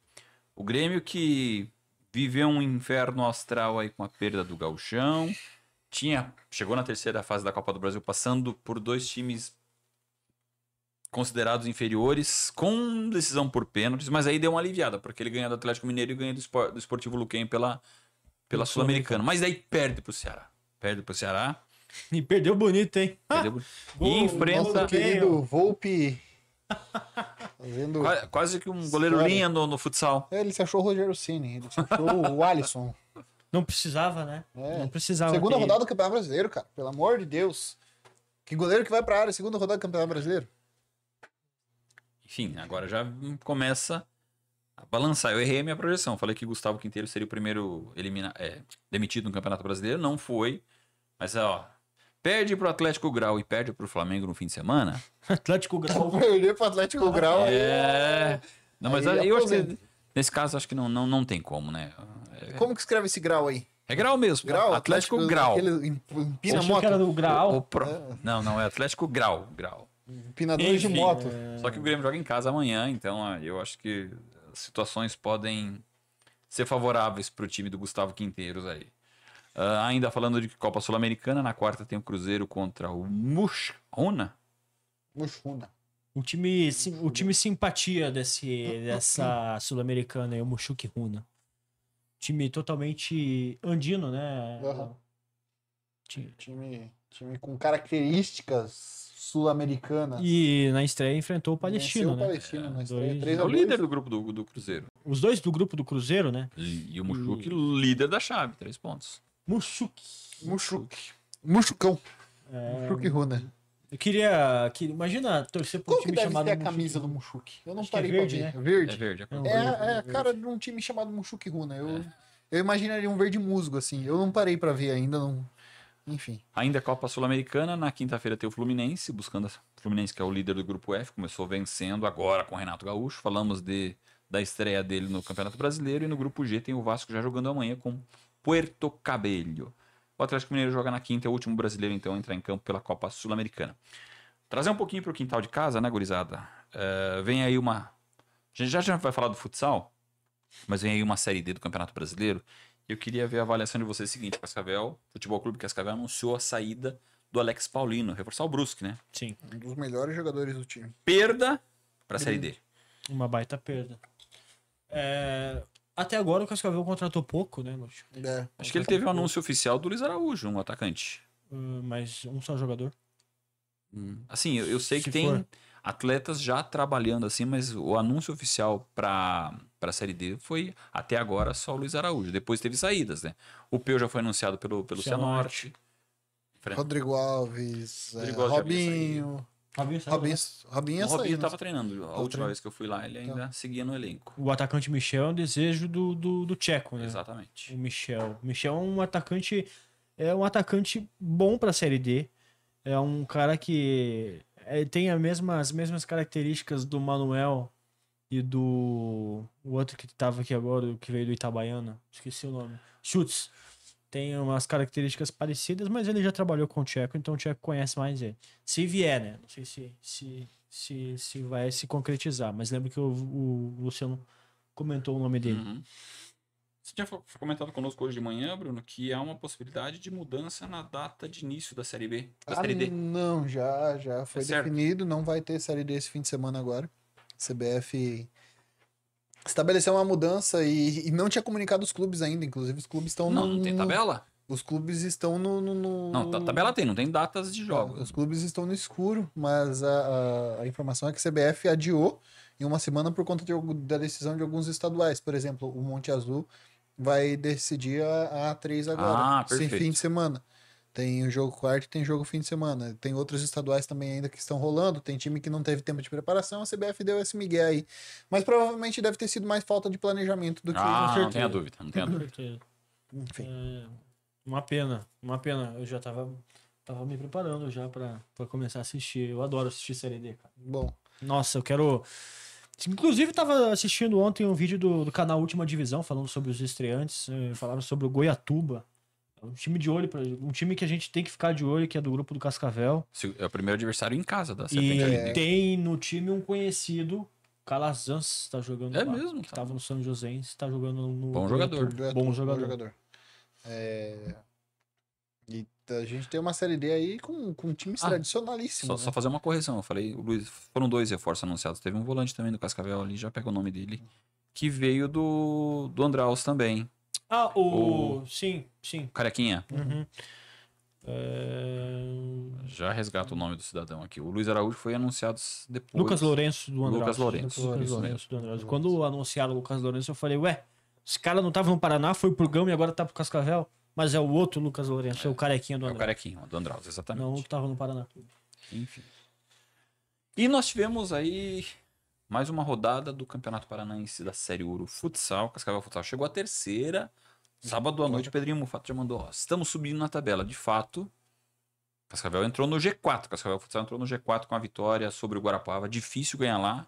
O Grêmio que viveu um inferno astral aí com a perda do Gauchão. Chegou na terceira fase da Copa do Brasil, passando por 2 times considerados inferiores, com decisão por pênaltis, mas aí deu uma aliviada, porque ele ganha do Atlético Mineiro e ganha do Sportivo Luquenho pela Sul-Americana. Mas daí perde pro Ceará. E perdeu bonito, hein? E enfrenta... Nosso querido Volpi... Quase que um goleiro linha no futsal. Ele se achou o Rogério Ceni, ele se achou o Alisson. Não precisava, né? Não precisava. Segunda rodada do Campeonato Brasileiro, cara. Pelo amor de Deus. Que goleiro que vai pra área, segunda rodada do Campeonato Brasileiro. Enfim, agora já começa a balançar. Eu errei a minha projeção. Falei que Gustavo Quinteiro seria o primeiro demitido no Campeonato Brasileiro. Não foi. Mas, perde pro Atlético Grau e perde pro Flamengo no fim de semana. Atlético Grau. Perder pro Atlético Grau. Não, mas eu acho que nesse caso acho que não tem como, né? Como que escreve esse grau aí? É Grau mesmo. Grau? Atlético Grau. Aquele empina Achei moto. que era do Grau. Não, é Atlético Grau. Empinadores de moto. Só que o Grêmio joga em casa amanhã, então eu acho que as situações podem ser favoráveis pro time do Gustavo Quinteiros aí. Ainda falando de Copa Sul-Americana, na quarta tem o Cruzeiro contra o Mushuna. O time simpatia dessa Sul-Americana é o Mushuki Runa. Time totalmente andino, né? Uhum. Time com características sul-americanas. E na estreia enfrentou o Palestino, né? É o líder do grupo do Cruzeiro. Os dois do grupo do Cruzeiro, né? E o Mushuki, líder da chave, 3 pontos. Mushucão. Mushuki Runa. Eu queria imagina torcer pra um Qual que time deve chamado ser a Mushuki camisa do Runa. Mushuki? Eu não Acho que é parei verde, pra ver. né? Verde. É verde. Não, É a cara de um time chamado Mushuki Runa. Eu imaginaria um verde musgo, assim. Eu não parei pra ver ainda, não. Enfim. Ainda a Copa Sul-Americana, na quinta-feira tem o Fluminense, buscando o Fluminense, que é o líder do grupo F, começou vencendo agora com o Renato Gaúcho. Falamos da estreia dele no Campeonato Brasileiro, e no grupo G tem o Vasco já jogando amanhã com Puerto Cabello. O Atlético Mineiro joga na quinta, é o último brasileiro então a entrar em campo pela Copa Sul-Americana. Trazer um pouquinho pro quintal de casa, né, gurizada? Vem aí uma... A gente já vai falar do futsal, mas vem aí uma Série D do Campeonato Brasileiro. Eu queria ver a avaliação de vocês seguinte: Cascavel, Futebol Clube Cascavel anunciou a saída do Alex Paulino, reforçar o Brusque, né? Sim, Um dos melhores jogadores do time. Perda pra Série D. uma baita perda. Até agora o Cascavel contratou pouco, né, Lúcio? É. Acho que ele teve um anúncio oficial do Luiz Araújo, um atacante. Mas um só jogador. Assim, eu sei que Se tem for. atletas já trabalhando assim, mas o anúncio oficial pra Série D foi até agora só o Luiz Araújo. Depois teve saídas, né? O Peu já foi anunciado pelo Cianorte. Rodrigo Alves, Rodrigo Alves já havia Robinho. Robinho saiu, né? Robinho ia O Robinho sair, estava né? treinando. A última treinando. vez que eu fui lá, ele ainda seguia no elenco. O atacante Michel é um desejo do Tcheco, né? Exatamente. O Michel. O Michel é um atacante bom pra Série D. É um cara que tem as mesmas características do Manuel e do o outro que tava aqui agora, que veio do Itabaiana. Esqueci o nome. Schutz. Tem umas características parecidas, mas ele já trabalhou com o Tcheco, então o Tcheco conhece mais ele. Se vier, né? Não sei se vai se concretizar, mas lembro que o Luciano comentou o nome dele. Uhum. Você tinha comentado conosco hoje de manhã, Bruno, que há uma possibilidade de mudança na data de início da Série B, da Série D. Não, já foi certo. definido. Não vai ter Série D esse fim de semana agora. CBF estabeleceu uma mudança e não tinha comunicado os clubes ainda. Inclusive, os clubes estão Não tem tabela? Os clubes estão no. Não, tabela tem, não tem datas de jogos. Os clubes estão no escuro, mas a informação é que a CBF adiou em uma semana por conta da decisão de alguns estaduais. Por exemplo, o Monte Azul vai decidir a A3 agora, sem perfeito. fim de semana. Tem o jogo quarto e tem jogo fim de semana. Tem outros estaduais também ainda que estão rolando. Tem time que não teve tempo de preparação. A CBF deu esse migué aí. Mas provavelmente deve ter sido mais falta de planejamento do que... Não tenha dúvida, não tenha Com dúvida. certeza. Enfim. Uma pena. Eu já tava me preparando já pra começar a assistir. Eu adoro assistir Série D, cara. Bom, Nossa, eu quero... Inclusive, tava assistindo ontem um vídeo do canal Última Divisão, falando sobre os estreantes. Falaram sobre o Goiatuba. Um time de olho, um time que a gente tem que ficar de olho, que é do grupo do Cascavel. É o primeiro adversário em casa da E Serpente. tem no time um conhecido, Calazans, tá jogando É lá, mesmo, que tá. tava no São Joséense, tá jogando no Bom jogador. Goiatuba. Bom jogador. E a gente tem uma Série D aí com times tradicionalíssimos. Só fazer uma correção. Eu falei, o Luiz, foram 2 reforços anunciados. Teve um volante também do Cascavel ali, já pega o nome dele, que veio do Andraus também. Sim. Carequinha. Uhum. Já resgata o nome do cidadão aqui. O Luiz Araújo foi anunciado depois. Lucas Lourenço do Andraus. Lucas Lourenço. Lucas Isso Lourenço do Andraus. Quando anunciaram o Lucas Lourenço, eu falei, ué, esse cara não tava no Paraná, foi pro Gama e agora tá pro Cascavel? Mas é o outro Lucas Lourenço, é o carequinha do É o Andraus. Carequinha, do Andraus, exatamente. Não, o que tava no Paraná. Enfim. E nós tivemos aí mais uma rodada do Campeonato Paranaense da Série Ouro Futsal. Cascavel Futsal chegou à terceira. Sábado à noite, o Pedrinho Mufato já mandou. Estamos subindo na tabela. De fato, Cascavel entrou no G4. Cascavel Futsal entrou no G4 com a vitória sobre o Guarapuava. Difícil ganhar lá.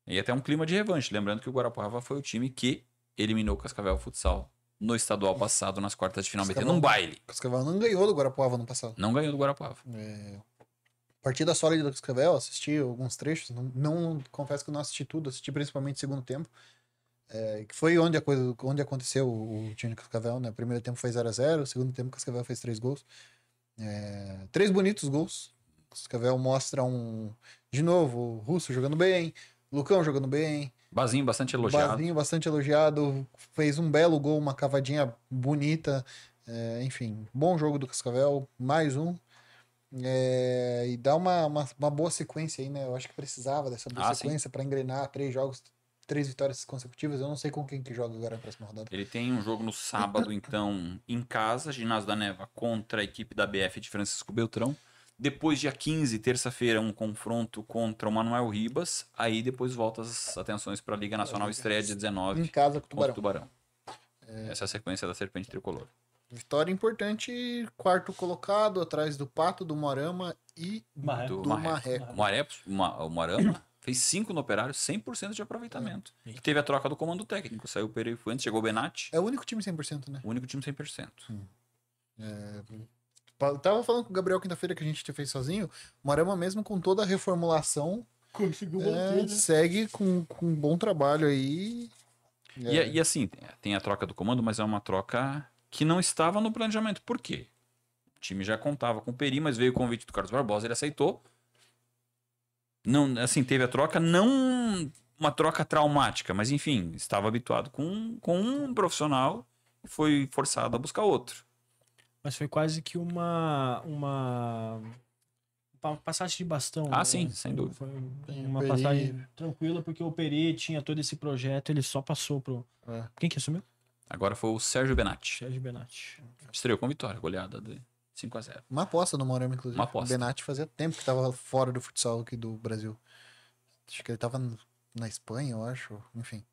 E até um clima de revanche. Lembrando que o Guarapuava foi o time que eliminou o Cascavel Futsal no estadual passado, nas quartas de final, metendo um baile. O Cascavel não ganhou do Guarapuava no passado. Não ganhou do Guarapuava. Partida sólida do Cascavel, assisti alguns trechos. Não confesso que eu não assisti tudo, assisti principalmente o segundo tempo. Que foi onde aconteceu o time do Cascavel, né? O primeiro tempo foi 0-0, o segundo tempo o Cascavel fez 3 gols. 3 bonitos gols. O Cascavel mostra de novo, o Russo jogando bem, o Lucão jogando bem. Bazinho bastante elogiado. Bazinho bastante elogiado, fez um belo gol, uma cavadinha bonita. Enfim, bom jogo do Cascavel, mais um. E dá uma boa sequência aí, né? Eu acho que precisava dessa boa sequência para engrenar 3 jogos, 3 vitórias consecutivas. Eu não sei com quem que joga agora na próxima rodada. Ele tem um jogo no sábado, então, em casa, Ginásio da Neva contra a equipe da BF de Francisco Beltrão. Depois, dia 15, terça-feira, um confronto contra o Manuel Ribas. Aí depois volta as atenções para a Liga Nacional, estreia dia 19 Em casa com o contra o Tubarão. Tubarão. Essa é a sequência da Serpente Tricolor. Vitória importante, quarto colocado, atrás do Pato, do Morama e Marreco. do Marreco. O Moarama fez 5 no Operário, 100% de aproveitamento. E teve a troca do comando técnico. Saiu o Pereira Fuentes, chegou o Benatti. É o único time 100%, né? O único time 100%. Tava falando com o Gabriel quinta-feira que a gente fez sozinho. O Morama, mesmo com toda a reformulação, Conseguiu manter, né? segue com um bom trabalho aí. E assim, tem a troca do comando, mas é uma troca que não estava no planejamento. Por quê? O time já contava com o Peri, mas veio o convite do Carlos Barbosa, ele aceitou. Não, assim, teve a troca, não uma troca traumática, mas enfim, estava habituado com um profissional e foi forçado a buscar outro. Mas foi quase que uma passagem de bastão. Ah, né? sim, sem dúvida. Foi Tem o uma Peri. passagem tranquila, porque o Peri tinha todo esse projeto, ele só passou pro... É. Quem que assumiu? Agora foi o Sérgio Benatti. Sérgio Benatti. Estreou com vitória, goleada de 5-0. Uma aposta no Morama, inclusive. Uma aposta. O Benatti fazia tempo que tava fora do futsal aqui do Brasil. Acho que ele tava na Espanha, eu acho. Enfim.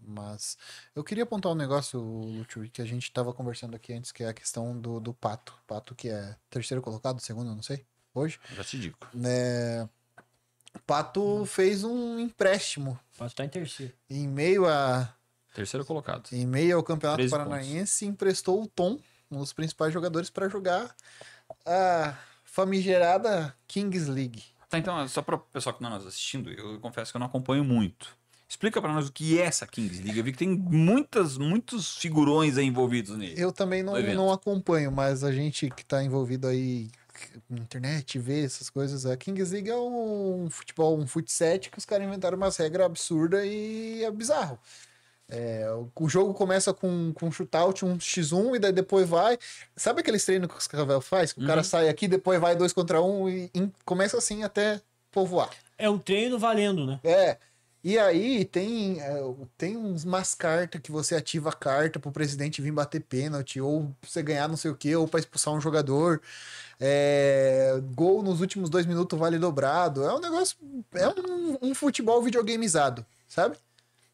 Mas eu queria apontar um negócio, Lúcio, que a gente tava conversando aqui antes, que é a questão do Pato. Pato que é terceiro colocado, segundo, eu não sei, hoje. Já te digo. O Pato fez um empréstimo Pode estar em terceiro. em meio Terceiro colocado. ao Campeonato 13 Paranaense, emprestou o Tom, um dos principais jogadores, para jogar a famigerada Kings League. Tá, então, só para o pessoal que não está nos assistindo, eu confesso que eu não acompanho muito. Explica para nós o que é essa Kings League. Eu vi que tem muitos figurões aí envolvidos nele. Eu também No evento. não acompanho, mas a gente que tá envolvido aí na internet, vê essas coisas. A Kings League é um futebol, um futset que os caras inventaram umas regras absurdas e é bizarro. O jogo começa com um shootout, um x1, e daí depois vai. Sabe aqueles treinos que os Cascavel faz? Que o cara sai aqui, depois vai 2 contra 1 e começa assim até povoar. É um treino valendo, né? E aí tem umas cartas que você ativa a carta pro presidente vir bater pênalti, ou pra você ganhar não sei o que, ou pra expulsar um jogador. Gol nos últimos 2 minutos vale dobrado. É um negócio. É um futebol videogameizado, sabe?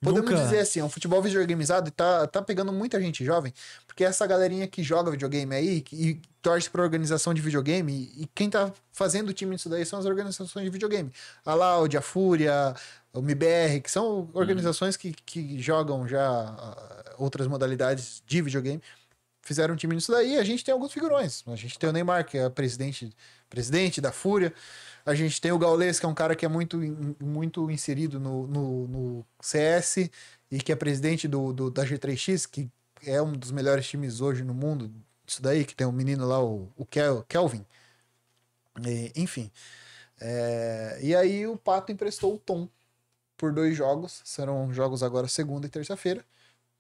Podemos dizer assim, é um futebol videogameizado e tá pegando muita gente jovem, porque essa galerinha que joga videogame aí e torce pra organização de videogame, e quem tá fazendo o time disso daí são as organizações de videogame. A Loud, a Fúria, o MIBR, que são organizações que jogam já outras modalidades de videogame, fizeram um time nisso daí, e a gente tem alguns figurões. A gente tem o Neymar, que é presidente da Fúria. A gente tem o Gaules, que é um cara que é muito inserido no CS e que é presidente da G3X, que é um dos melhores times hoje no mundo. Isso daí, que tem um menino lá, o Kelvin. Enfim. E aí o Pato emprestou o Tom por 2 jogos. Serão jogos agora segunda e terça-feira.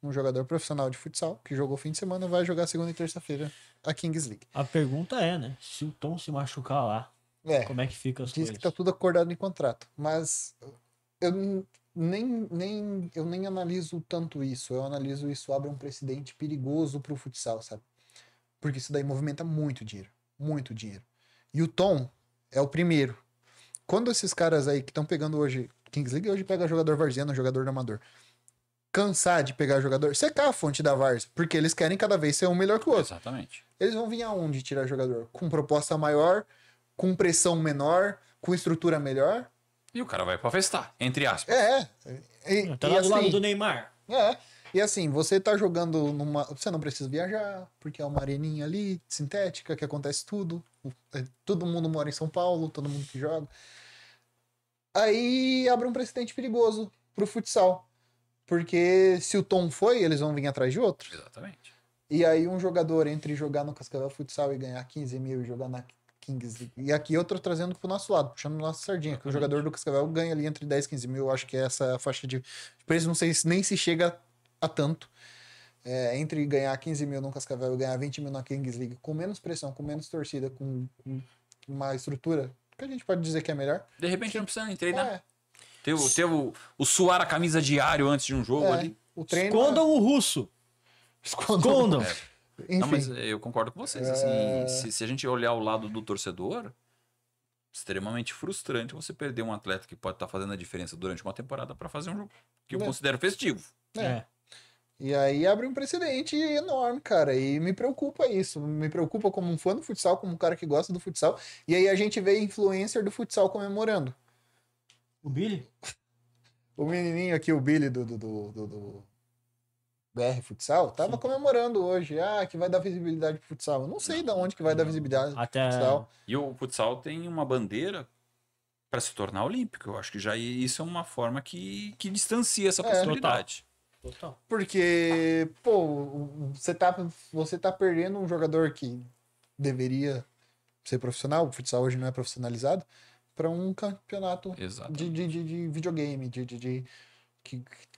Um jogador profissional de futsal que jogou fim de semana vai jogar segunda e terça-feira a Kings League. A pergunta é, né? Se o Tom se machucar lá, como é que fica as Diz coisas? que tá tudo acordado em contrato, mas eu nem analiso tanto isso. Eu analiso isso abre um precedente perigoso pro futsal, sabe? Porque isso daí movimenta muito dinheiro, muito dinheiro. E o Tom é o primeiro. Quando esses caras aí que estão pegando hoje, Kings League hoje pega jogador varziano, jogador amador, cansar de pegar jogador, secar a fonte da várzea, porque eles querem cada vez ser um melhor que o outro. Exatamente. Eles vão vir aonde tirar jogador? Com proposta maior, com pressão menor, com estrutura melhor. E o cara vai pra festar, entre aspas. Tá lá do lado do Neymar. E assim, você tá jogando numa... Você não precisa viajar, porque é uma areninha ali, sintética, que acontece tudo. Todo mundo mora em São Paulo, todo mundo que joga. Aí abre um precedente perigoso pro futsal. Porque se o Tom foi, eles vão vir atrás de outros. Exatamente. E aí um jogador entre jogar no Cascavel Futsal e ganhar 15 mil e jogar na Kings. E aqui eu tô trazendo pro nosso lado, puxando o nosso sardinha, que o jogador do Cascavel ganha ali entre 10 e 15 mil. Acho que é essa faixa de preço, não sei nem se chega a tanto. Entre ganhar 15 mil no Cascavel e ganhar 20 mil na Kings League, com menos pressão, com menos torcida, com uma estrutura que a gente pode dizer que é melhor. De repente não precisa nem treinar. Ter o suar a camisa diário antes de um jogo ali. O treino Escondam o russo. Escondam. Não, mas Enfim, eu concordo com vocês. Assim, se a gente olhar o lado do torcedor, extremamente frustrante você perder um atleta que pode estar fazendo a diferença durante uma temporada para fazer um jogo que eu É. considero festivo. É. e aí abre um precedente enorme, cara. E me preocupa isso. Me preocupa como um fã do futsal, como um cara que gosta do futsal. E aí a gente vê influencer do futsal comemorando. O Billy? O menininho aqui, o Billy do BR Futsal, tava comemorando hoje. Que vai dar visibilidade pro futsal. Eu não sei de onde que vai dar visibilidade pro Até futsal. E o futsal tem uma bandeira para se tornar olímpico. Eu acho que já isso é uma forma que distancia essa possibilidade. total. Porque, pô, você tá perdendo um jogador que deveria ser profissional. O futsal hoje não é profissionalizado. Para um campeonato Exato. de videogame,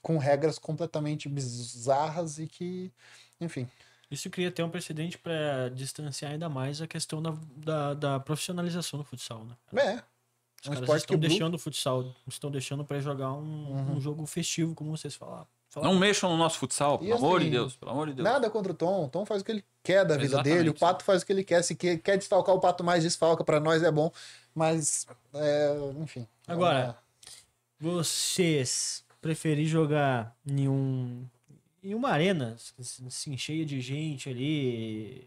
com regras completamente bizarras e que, enfim. Isso cria até um precedente para distanciar ainda mais a questão da profissionalização do futsal, né? É. Os Um caras esporte estão que deixando o futsal, estão deixando para jogar um jogo festivo, como vocês falaram. Não mexam no nosso futsal, pelo E amor de assim, Deus, pelo amor de Deus. Nada contra o Tom. O Tom faz o que ele quer da vida Exatamente. dele. O Pato faz o que ele quer. Se quer desfalcar o Pato mais, desfalca. Pra nós é bom. Mas, enfim. Agora, vocês preferem jogar em uma arena, assim, cheia de gente ali,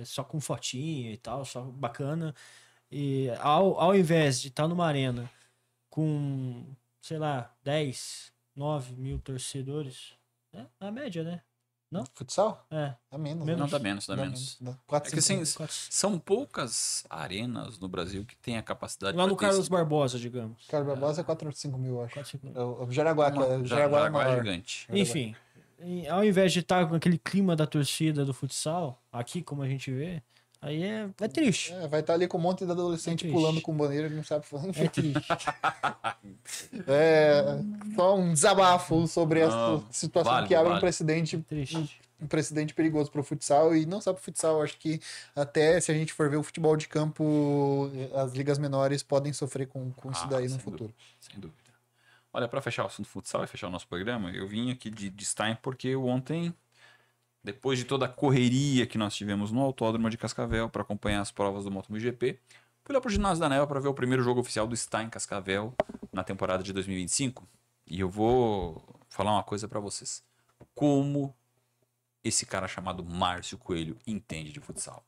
só com fotinho e tal, só bacana, e ao invés de estar numa arena com, sei lá, 10, 9 mil torcedores, na média, né? Futsal? É. Dá menos. Menos. Não, dá menos, dá menos. Dá É 4, que 5 assim, são poucas arenas no Brasil que têm a capacidade Lá pra no ter Carlos esse- Barbosa, digamos. Cara, Barbosa é 4 ou 5 mil, eu acho. 4, 5 mil. O Jaraguá, que é, Jaraguá é maior. gigante. Enfim, ao invés de estar com aquele clima da torcida do futsal, aqui como a gente vê, aí é triste. Vai estar ali com um monte de adolescente triste. pulando com bandeira, ele não sabe fazer. É triste. Só um desabafo sobre essa situação vale, que abre vale. Triste. um precedente perigoso para o futsal e não só para o futsal. Acho que até se a gente for ver o futebol de campo, as ligas menores podem sofrer com isso daí no sem futuro. dúvida, sem dúvida. Olha, para fechar o assunto futsal e fechar o nosso programa, eu vim aqui de Stein porque ontem, depois de toda a correria que nós tivemos no Autódromo de Cascavel para acompanhar as provas do MotoGP, fui lá pro ginásio da Neva para ver o primeiro jogo oficial do Stein Cascavel na temporada de 2025. E eu vou falar uma coisa para vocês. Como esse cara chamado Márcio Coelho entende de futsal.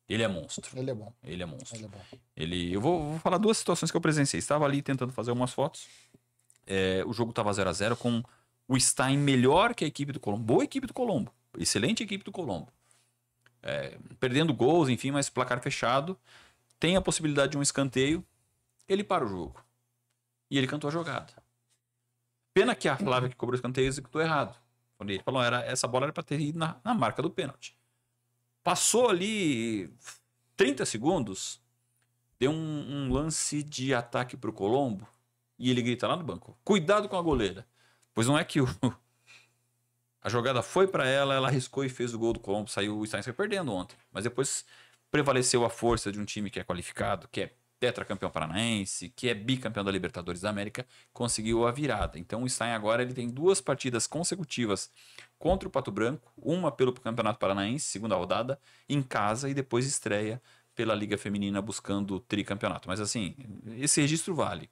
Ele é monstro. Ele é bom. Ele é monstro. Ele é bom. Eu vou falar duas situações que eu presenciei. Estava ali tentando fazer umas fotos. O jogo estava 0-0 com o Stein melhor que a equipe do Colombo. Boa equipe do Colombo. Excelente equipe do Colombo. Perdendo gols, enfim, mas placar fechado. Tem a possibilidade de um escanteio. Ele para o jogo. E ele cantou a jogada. Pena que a Flávia que cobrou o escanteio executou errado. Quando ele falou, essa bola era para ter ido na marca do pênalti. Passou ali 30 segundos, deu um lance de ataque para o Colombo e ele grita lá no banco, cuidado com a goleira. Pois não é que a jogada foi para ela arriscou e fez o gol do Colombo, o Stein saiu perdendo ontem. Mas depois prevaleceu a força de um time que é qualificado, que é tetracampeão paranaense, que é bicampeão da Libertadores da América, conseguiu a virada. Então o Stein agora ele tem 2 partidas consecutivas contra o Pato Branco, uma pelo Campeonato Paranaense, segunda rodada, em casa, e depois estreia pela Liga Feminina buscando o tricampeonato. Mas assim, esse registro vale.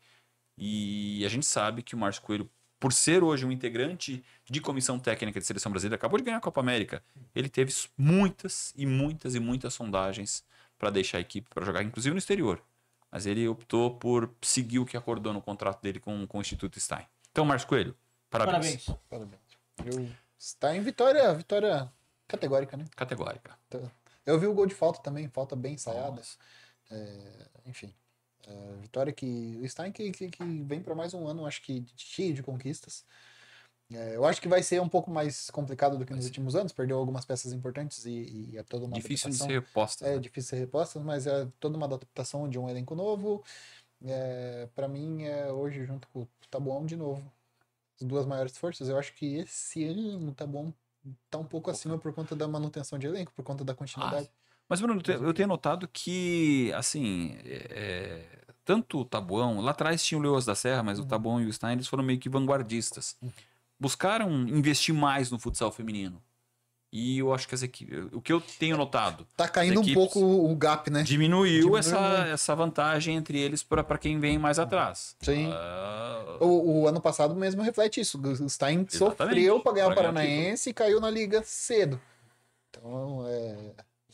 E a gente sabe que o Márcio Coelho, por ser hoje um integrante de comissão técnica de seleção brasileira, acabou de ganhar a Copa América. Ele teve muitas e muitas e muitas sondagens para deixar a equipe para jogar, inclusive no exterior. Mas ele optou por seguir o que acordou no contrato dele com o Instituto Stein. Então, Márcio Coelho, parabéns. Está em vitória categórica, né? Categórica. Eu vi o gol de falta também, falta bem ensaiada. Enfim. Vitória que o Stein que vem para mais um ano, acho que cheio de conquistas. Eu acho que vai ser um pouco mais complicado do que nos últimos anos. Perdeu algumas peças importantes e é toda uma Difícil de adaptação. ser reposta. É difícil ser reposta, mas é toda uma adaptação de um elenco novo. Para mim, hoje, junto com o Taboão, de novo, as 2 maiores forças. Eu acho que esse ano o Taboão tá um pouco acima por conta da manutenção de elenco, por conta da continuidade. Mas, Bruno, eu tenho notado que, assim, tanto o Taboão, lá atrás tinha o Leoas da Serra, mas o Taboão e o Stein, eles foram meio que vanguardistas. Buscaram investir mais no futsal feminino. E eu acho que o que eu tenho notado, Tá caindo um pouco o gap, né? diminuiu muito. essa vantagem entre eles para quem vem mais atrás. Sim. O ano passado mesmo reflete isso. O Stein sofreu pra ganhar o Paranaense e caiu na Liga cedo. Então,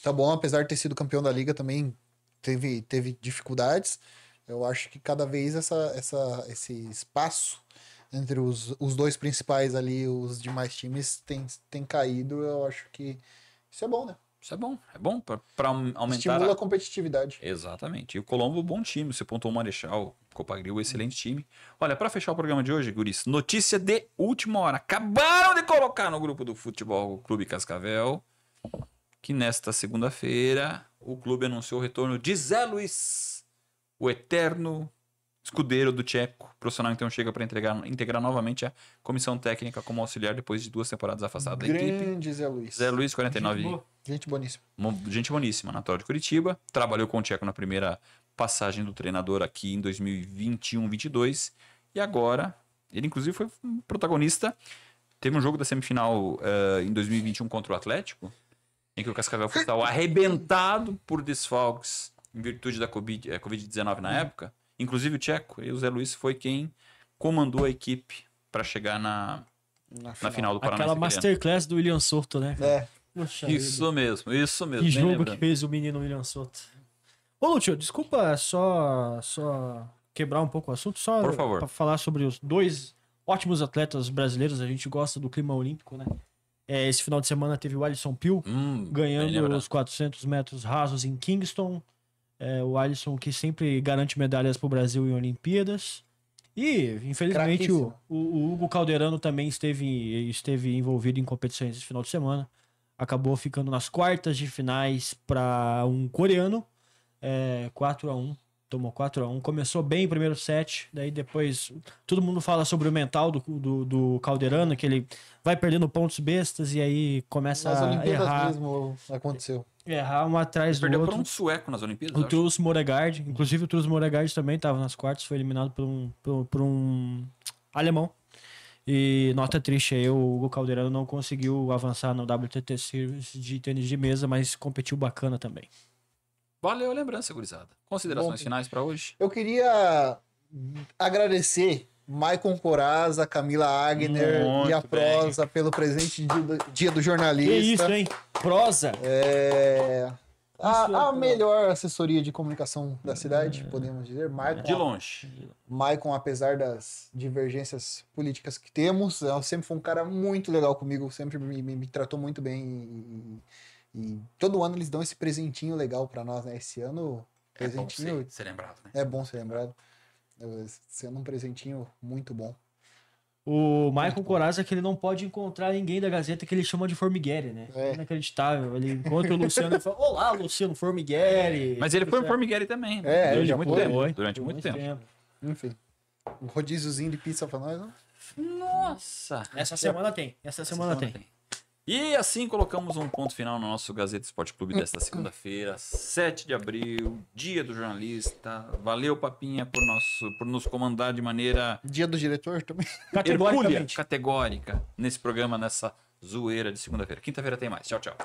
tá bom, apesar de ter sido campeão da Liga, também teve dificuldades. Eu acho que cada vez esse espaço entre os dois principais ali, os demais times, tem caído. Eu acho que isso é bom, né? Isso é bom para aumentar. Estimula a competitividade. Exatamente. E o Colombo, bom time. Você pontuou o Marechal, Copagril, excelente time. Olha, para fechar o programa de hoje, guris, notícia de última hora. Acabaram de colocar no grupo do Futebol Clube Cascavel que nesta segunda-feira o clube anunciou o retorno de Zé Luiz, o eterno escudeiro do Tcheco. O profissional então chega para integrar novamente a comissão técnica como auxiliar depois de 2 temporadas afastado da equipe. Grande Zé Luiz. Zé Luiz, 49. Gente boníssima. Gente boníssima, natural de Curitiba. Trabalhou com o Tcheco na primeira passagem do treinador aqui em 2021-22. E agora, ele inclusive foi um protagonista. Teve um jogo da semifinal em 2021 contra o Atlético, em que o Cascavel foi arrebentado por desfalques em virtude da Covid-19 na época. Inclusive o Tcheco, e o Zé Luiz foi quem comandou a equipe para chegar na final do Paranaense. Aquela masterclass do William Soto, né? Poxa Isso mesmo. Que jogo que fez o menino William Soto. Ô, Lúcio, desculpa só quebrar um pouco o assunto, só por favor, para falar sobre os 2 ótimos atletas brasileiros. A gente gosta do clima olímpico, né? Esse final de semana teve o Alisson Pio ganhando os 400 metros rasos em Kingston. O Alisson que sempre garante medalhas para o Brasil em Olimpíadas. E, infelizmente, o Hugo Calderano também esteve envolvido em competições esse final de semana. Acabou ficando nas quartas de finais para um coreano. 4-1. Tomou 4-1. Começou bem o primeiro set. Daí depois todo mundo fala sobre o mental do Calderano, que ele vai perdendo pontos bestas e aí começa a errar. Mesmo aconteceu. Errar um atrás do outro. Perdeu por um sueco nas Olimpíadas. O Truls Moregard. Inclusive o Truls Moregard também estava nas quartas. Foi eliminado por um alemão. E nota triste aí, o Hugo Calderano não conseguiu avançar no WTT Series de tênis de mesa, mas competiu bacana também. Valeu a lembrança, gurizada. Considerações finais para hoje? Eu queria agradecer Maicon Coraza, Camila Agner e a Prosa pelo presente dia do jornalista. Que isso, hein? Prosa! A melhor assessoria de comunicação da cidade, podemos dizer. Maicon, de longe. Maicon, apesar das divergências políticas que temos, sempre foi um cara muito legal comigo, sempre me tratou muito bem e todo ano eles dão esse presentinho legal pra nós, né? Esse ano, presentinho... É bom ser lembrado, né? É bom ser lembrado. Sendo um presentinho muito bom. O Maicon Coraza, que ele não pode encontrar ninguém da Gazeta que ele chama de Formigueri, né? Inacreditável. Ele encontra o Luciano e fala: olá, Luciano Formigueri. Mas ele foi um Formigueri também. Durante muito tempo. Enfim. Um rodíziozinho de pizza pra nós, não? Nossa! Essa semana tem. E assim colocamos um ponto final no nosso Gazeta Esporte Clube desta segunda-feira, 7 de abril, dia do jornalista. Valeu, Papinha, por nos comandar de maneira... Dia do diretor também. Categórica nesse programa, nessa zoeira de segunda-feira. Quinta-feira tem mais. Tchau, tchau.